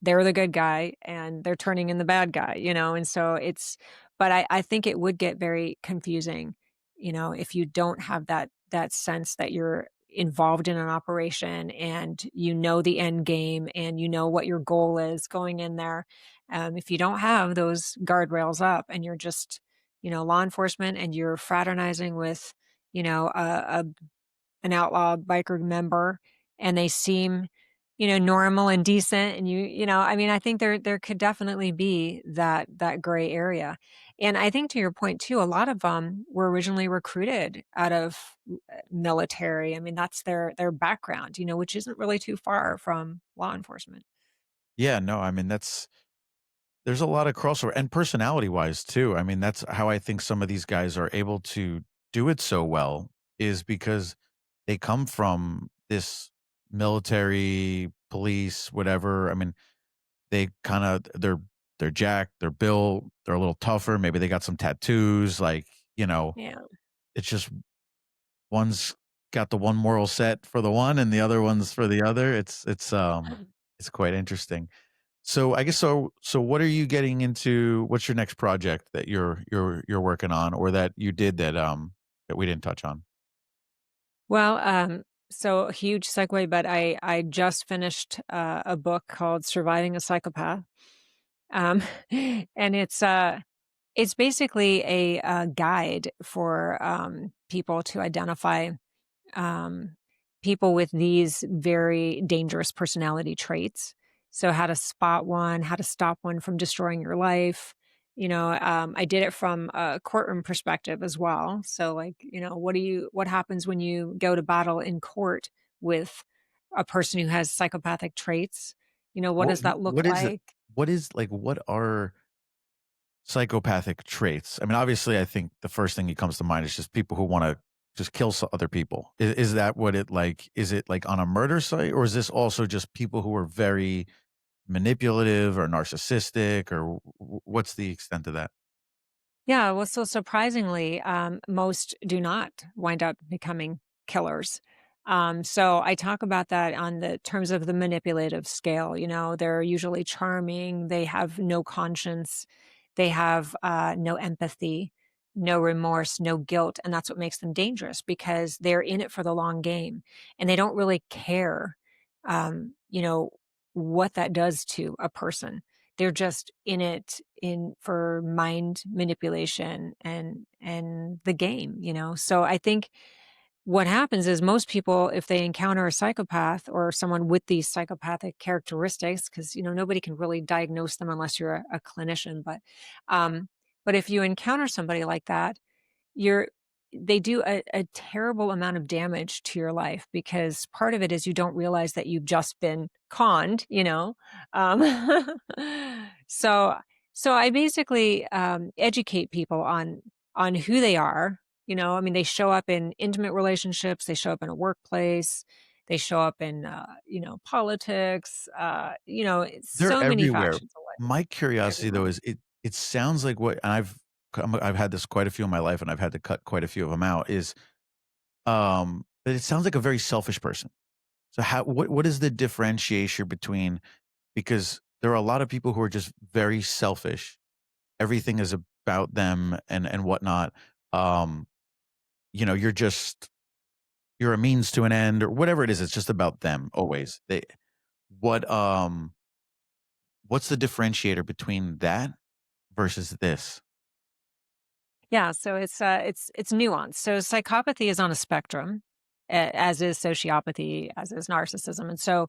they're the good guy and they're turning in the bad guy, and so but I think it would get very confusing, if you don't have that sense that you're involved in an operation and you know the end game and you know what your goal is going in there. If you don't have those guardrails up and you're just, law enforcement and you're fraternizing with, an outlaw biker member and they seem, normal and decent and I mean, I think there could definitely be that gray area. And I think to your point too, a lot of them were originally recruited out of military. I mean, that's their background, which isn't really too far from law enforcement. Yeah, no, I mean there's a lot of crossover, and personality wise too. I mean, that's how I think some of these guys are able to do it so well, is because they come from this military, police, whatever. I mean, they kind of they're jacked, they're built, they're a little tougher. Maybe they got some tattoos. Like Yeah. it's just one's got the one moral set for the one, and the other one's for the other. It's quite interesting. So I guess so what are you getting into? What's your next project that you're working on, or that you did that we didn't touch on? Well, so a huge segue, but I just finished a book called Surviving a Psychopath. Um, and it's basically a guide for people to identify um, people with these very dangerous personality traits. So, how to spot one, how to stop one from destroying your life. I did it from a courtroom perspective as well. So, like, what happens when you go to battle in court with a person who has psychopathic traits? What What does that look what is it? like? What is like what are psychopathic traits? I mean, obviously, I think the first thing that comes to mind is just people who want to just kill other people. Is that what it like? Is it like on a murder site, or is this also just people who are very manipulative or narcissistic, or what's the extent of that? Yeah, well, so surprisingly, most do not wind up becoming killers. So I talk about that on the terms of the manipulative scale. They're usually charming, they have no conscience, they have no empathy, no remorse, no guilt. And that's what makes them dangerous because they're in it for the long game and they don't really care, what that does to a person. They're just in it in for mind manipulation and the game, So I think what happens is most people, if they encounter a psychopath or someone with these psychopathic characteristics, because nobody can really diagnose them unless you're a clinician, but if you encounter somebody like that, you're they do a terrible amount of damage to your life because part of it is you don't realize that you've just been conned, Um, so so I basically, educate people on who they are I mean, they show up in intimate relationships, they show up in a workplace, they show up in, politics, it's They're so many everywhere. factions of life. My They're curiosity though everywhere. is it sounds like what and I've had this quite a few in my life and I've had to cut quite a few of them out is, that it sounds like a very selfish person. So what is the differentiation between because there are a lot of people who are just very selfish. Everything is about them and whatnot. Um, you're just you're a means to an end or whatever it is, it's just about them always. What, what's the differentiator between that versus this? Yeah, so it's nuanced. So psychopathy is on a spectrum, as is sociopathy, as is narcissism. And so,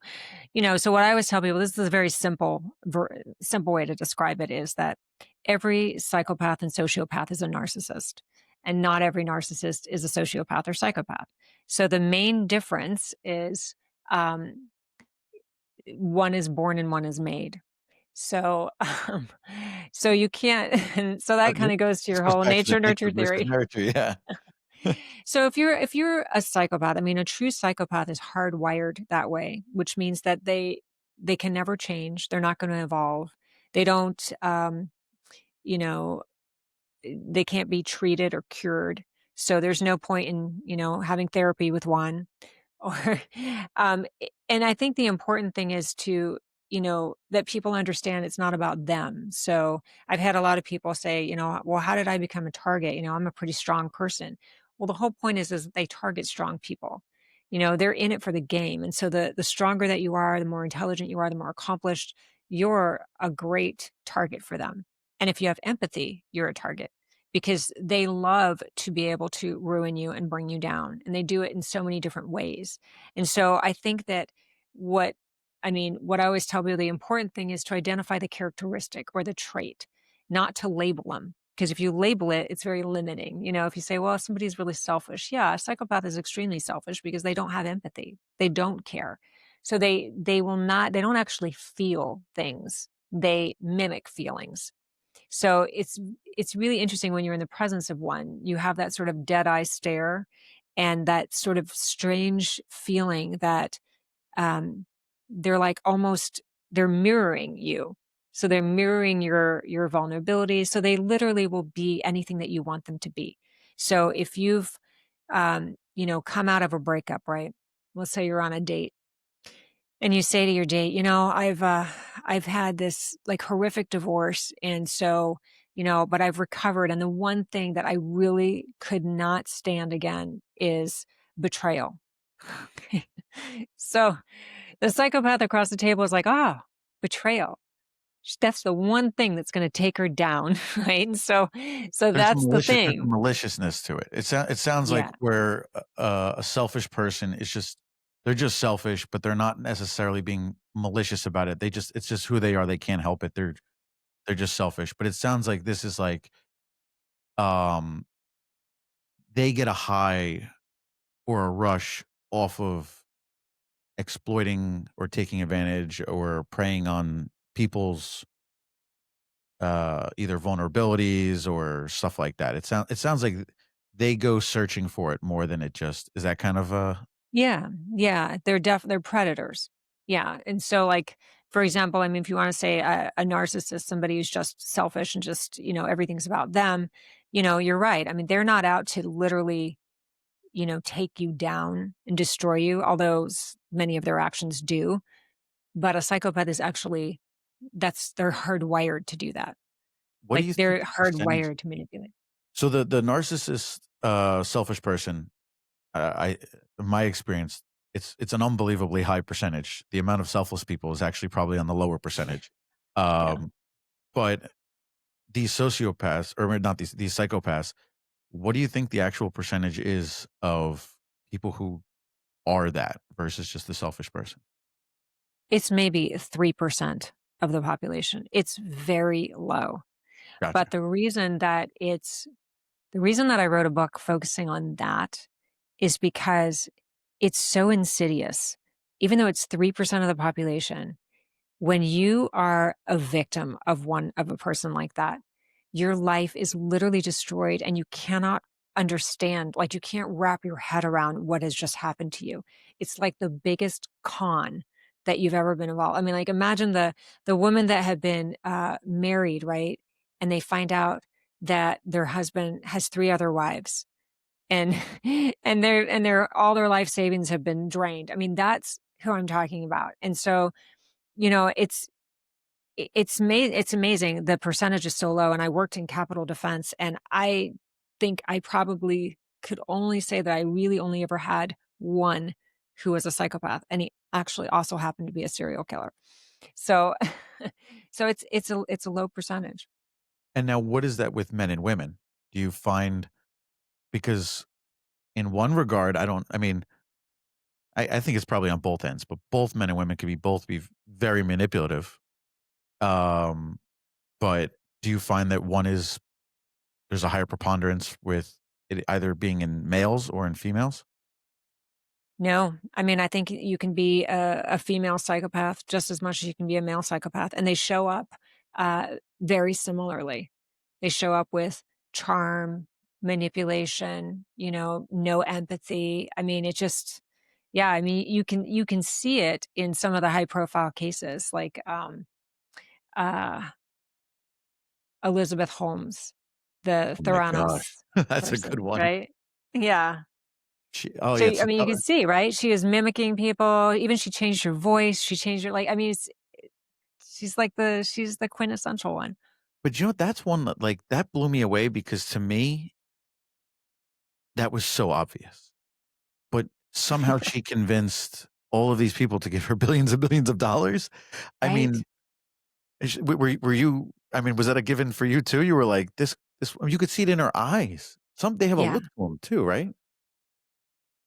so what I always tell people, this is a very simple way to describe it is that every psychopath and sociopath is a narcissist, and not every narcissist is a sociopath or psychopath. So the main difference is um, one is born and one is made. So, so you can't, and so that Yeah, kind of goes to this your goes whole back to the nature nature nurture versus theory. nurture, yeah. So if you're a psychopath, I mean, a true psychopath is hardwired that way, which means that they can never change. They're not going to evolve. They don't, you know, they can't be treated or cured. So there's no point in having therapy with one or and I think the important thing is to that people understand it's not about them. So I've had a lot of people say, well, how did I become a target? I'm a pretty strong person. Well, the whole point is they target strong people. They're in it for the game. And so the stronger that you are, the more intelligent you are, the more accomplished, you're a great target for them. And if you have empathy, you're a target because they love to be able to ruin you and bring you down. And they do it in so many different ways. And so I think that what what I always tell people, the important thing is to identify the characteristic or the trait, not to label them. Because if you label it, it's very limiting. If you say, well, somebody's really selfish. Yeah, a psychopath is extremely selfish because they don't have empathy. They don't care. So they don't actually feel things. They mimic feelings. So it's really interesting when you're in the presence of one, you have that sort of dead eye stare and that sort of strange feeling that um, they're like almost they're mirroring you. So they're mirroring your vulnerabilities. So they literally will be anything that you want them to be. So if you've come out of a breakup, right? Let's say you're on a date and you say to your date, I've had this like horrific divorce, and so but I've recovered, and the one thing that I really could not stand again is betrayal. So the psychopath across the table is like, ah, betrayal. That's the one thing that's going to take her down, right? And so that's the There's a thing. maliciousness to it. It sounds like Yeah. where a selfish person is just they're just selfish, but they're not necessarily being malicious about it. It's just who they are. They can't help it. They're just selfish. But it sounds like this is like um they get a high or a rush off of exploiting or taking advantage or preying on people's either vulnerabilities or stuff like that. It sounds like they go searching for it more than it just is that kind of Yeah, yeah, they're predators. Yeah, and so, like, for example, I mean, if you wanna say a narcissist, somebody who's just selfish and just, everything's about them, you're right. I mean, they're not out to literally, take you down and destroy you, although many of their actions do, but a psychopath is actually they're hardwired to do that. what do Like, you think they're the percentage hardwired to manipulate. so the narcissist selfish person I in my experience it's an unbelievably high percentage. The amount of selfless people is actually probably on the lower percentage. Yeah. Um but these sociopaths or not these psychopaths, what do you think the actual percentage is of people who are that versus just the selfish person? It's maybe 3% of the population. It's very low. But Gotcha. the reason that I wrote a book focusing on that is because it's so insidious. Even though it's 3% of the population, when you are a victim of a person like that, your life is literally destroyed and you cannot understand, like, you can't wrap your head around what has just happened to you. It's like the biggest con that you've ever been involved. I mean, like, imagine the woman that had been, married, right? And they find out that their husband has 3 other wives, and and their all their life savings have been drained. I mean, that's who I'm talking about. And so, it's amazing the percentage is so low, and I worked in capital defense, and I think I probably could only say that I really only ever had one who was a psychopath, and he actually also happened to be a serial killer. So so it's a low percentage. And now what is that with men and women? Do you find, because in one regard, I mean, I think it's probably on both ends, but both men and women can be both be very manipulative. Um, but do you find that one is there's a higher preponderance with it either being in males or in females? No, I mean, I think you can be a female psychopath just as much as you can be a male psychopath, and they show up very similarly. They show up with charm, manipulation, no empathy. I mean, it just, yeah. I mean, you can see it in some of the high profile cases, like uh, Elizabeth Holmes, the Oh my gosh. Theranos That's a good person, one. right? Yeah. Oh, So, yeah, I it's mean, you can see, right? She is mimicking people, even she changed her voice, she changed her I mean, she's the quintessential one. but you know what, that's one that, like, that blew me away because to me, that was so obvious. But somehow she convinced all of these people to give her billions and billions of dollars. I Right? mean, were you, I mean, was that a given for you too? You were like, "This," you could see it in her eyes. They have a Yeah. look to them too, right?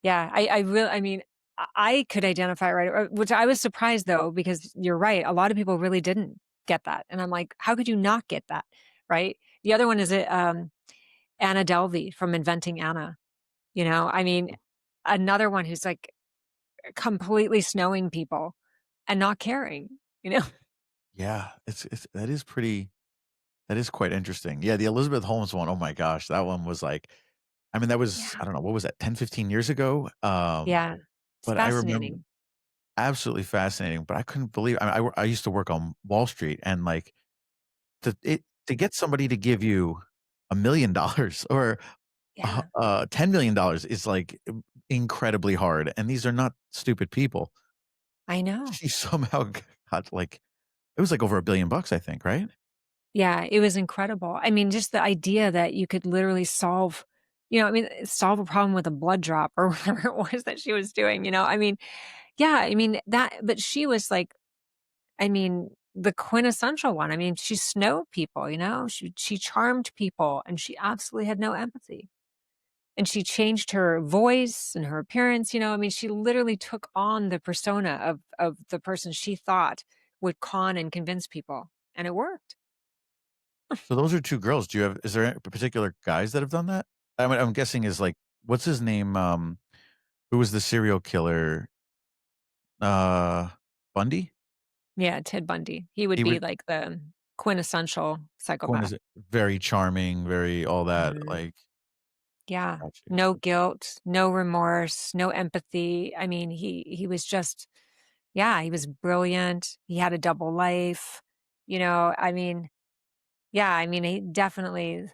Yeah, I mean, I could identify right which I was surprised though, because you're right, a lot of people really didn't get that, and I'm like, "How could you not get that?" Right? The other one is, Anna Delvey from Inventing Anna, I mean, another one who's, like, completely snowing people and not caring, you know? Yeah, it's that is quite interesting. Yeah, the Elizabeth Holmes one, oh my gosh, that one was like, I mean, that was, Yeah. I don't know, what was that, 10, 15 years ago? Yeah. It's But I remember, fascinating. absolutely fascinating, but I couldn't believe, I used to work on Wall Street, and, like, to get somebody to give you $1,000,000 or, Yeah, $10,000,000 is, like, incredibly hard, and these are not stupid people. I know. She somehow got, like, it was, like, over $1,000,000,000, I think, right? Yeah, it was incredible. I mean, just the idea that you could literally solve, I mean, solve a problem with a blood drop or whatever it was that she was doing, I mean, yeah, I mean, but she was like, I mean, the quintessential one. I mean, she snowed people, she charmed people and she absolutely had no empathy. And she changed her voice and her appearance, I mean, she literally took on the persona of the person she thought would con and convince people, and it worked. So those are 2 girls. Is there any particular guys that have done that? I'm guessing is, like, what's his name, who was the serial killer? Uh, Bundy? Yeah, Ted Bundy. He would He be would, like the quintessential when psychopath. is it, very charming, very all that, Mhm. like, Yeah. got you. No guilt, no remorse, no empathy. I mean, he was just, yeah, he was brilliant. He had a double life. I mean, yeah, I mean, he definitely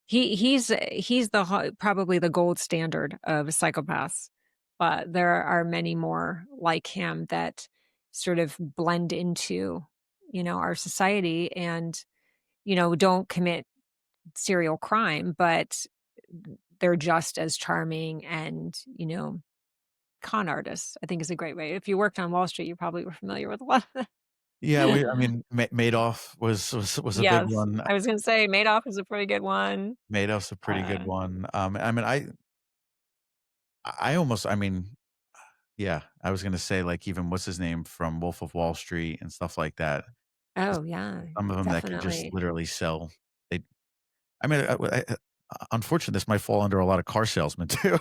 he's probably the gold standard of psychopaths, but there are many more like him that sort of blend into, our society and, don't commit serial crime, but they're just as charming and, con artists, I think is a great way. If you worked on Wall Street, you probably were familiar with a lot of Yeah, I that. mean, Madoff was a big Yes, one. I was gonna say Madoff is a pretty good one. Madoff's a pretty good Uh, one. I mean, I almost, I mean, yeah, I was gonna say, like, even what's his name from Wolf of Wall Street and stuff like that. oh, yeah, Some of them that could just definitely. literally sell. They I mean, unfortunately, this might fall under a lot of car salesmen too.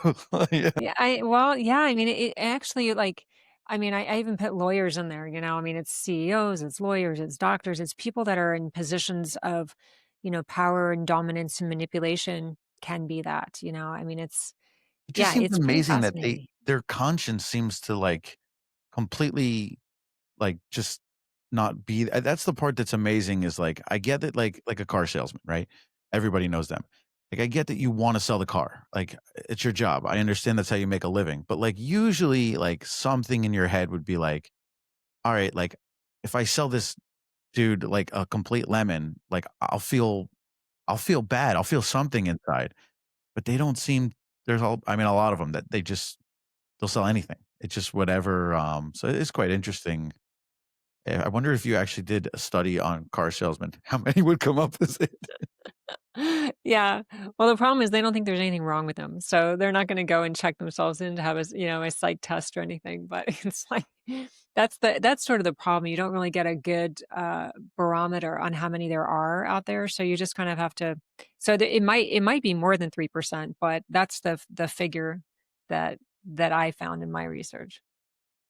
Yeah. Yeah, well, yeah, I mean, it actually, like, I mean, I even put lawyers in there, I mean, it's CEOs, it's lawyers, it's doctors, it's people that are in positions of, power and dominance and manipulation can be that, I mean, It just yeah, seems it's pretty amazing that fascinating. their conscience seems to, like, completely, like, just not be that's the part that's amazing is, like, I get that, like a car salesman, right? Everybody knows them. Like, I get that you wanna sell the car, like, it's your job. I understand that's how you make a living, but, like, usually, like, something in your head would be like, "Alright, like, if I sell this dude, like, a complete lemon, like, I'll feel bad, I'll feel something inside." But they don't seem there's all I mean, a lot of them that they'll sell anything. It's just whatever, so it's quite interesting. I wonder if you actually did a study on car salesmen, how many would come up as it? Yeah. Well, the problem is they don't think there's anything wrong with them, so they're not gonna go and check themselves in to have a psych test or anything, but it's like that's sort of the problem. You don't really get a good, barometer on how many there are out there, so you just kind of have to so the it might be more than 3%, but that's the figure that I found in my research.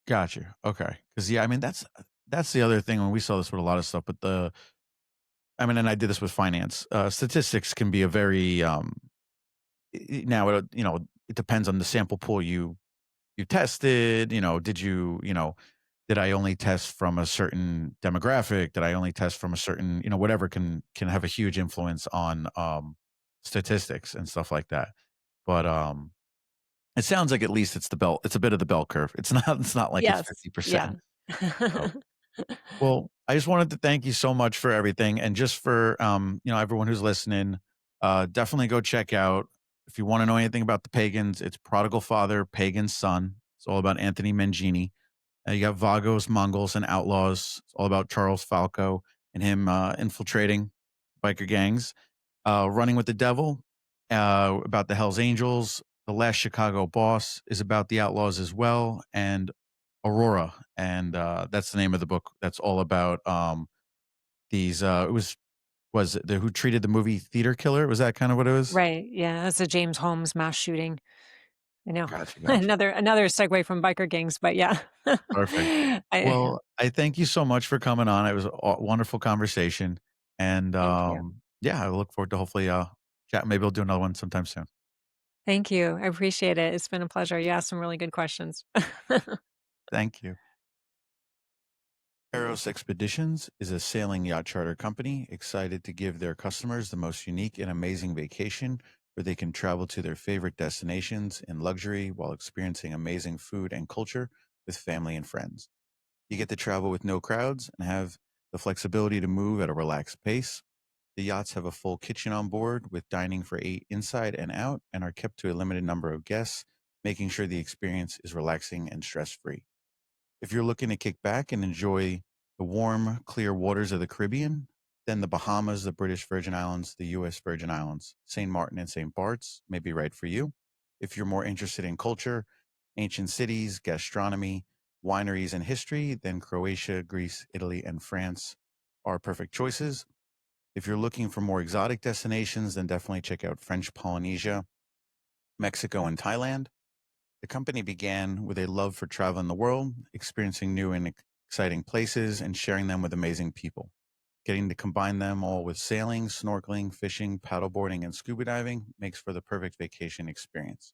Gotcha, okay. Because yeah, I mean, that's the other thing when we saw this with a lot of stuff, but I mean, and I did this with finance, statistics can be a very, now, it depends on the sample pool you tested, did I only test from a certain demographic? Did I only test from a certain, whatever can have a huge influence on statistics and stuff like that. But it sounds like at least it's a bit of the bell curve. It's not like it's Yes. Yeah. 50%. So well, I just wanted to thank you so much for everything and just for everyone who's listening, definitely go check out if you want to know anything about the pagans, it's Prodigal Father, Pagan Son. It's all about Anthony Menginie. You got Vagos, Mongols, and Outlaws. It's all about Charles Falco and him infiltrating biker gangs. Running with the Devil, about the Hells Angels. The Last Chicago Boss is about the Outlaws as well, and Aurora, and that's the name of the book. That's all about these. It was the who treated the movie Theater Killer. Was that kind of what it was? Right, yeah, that's a James Holmes mass shooting. I know. Gotcha, gotcha. Another segue from biker gangs, but yeah. Perfect. I Well, I thank you so much for coming on. It was a wonderful conversation, and thank you. yeah, I look forward to hopefully chat. Maybe we'll do another one sometime soon. Thank you, I appreciate it, it's been a pleasure, you asked some really good questions. Thank you. Eros Expeditions is a sailing yacht charter company excited to give their customers the most unique and amazing vacation where they can travel to their favorite destinations in luxury while experiencing amazing food and culture with family and friends. You get to travel with no crowds and have the flexibility to move at a relaxed pace. The yachts have a full kitchen on board with dining for 8 inside and out and are kept to a limited number of guests, making sure the experience is relaxing and stress free. If you're looking to kick back and enjoy the warm, clear waters of the Caribbean, then the Bahamas, the British Virgin Islands, the U.S. Virgin Islands, St. Martin, and St. Bart's may be right for you. If you're more interested in culture, ancient cities, gastronomy, wineries, and history, then Croatia, Greece, Italy, and France are perfect choices. If you're looking for more exotic destinations, then definitely check out French Polynesia, Mexico, and Thailand. The company began with a love for traveling the world, experiencing new and exciting places, and sharing them with amazing people. Getting to combine them all with sailing, snorkeling, fishing, paddleboarding, and scuba diving makes for the perfect vacation experience.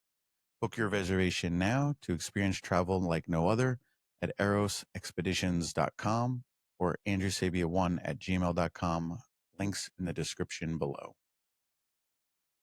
Book your reservation now to experience travel like no other at erosexpeditions.com or andrewsabia1 at gmail.com. Links in the description below.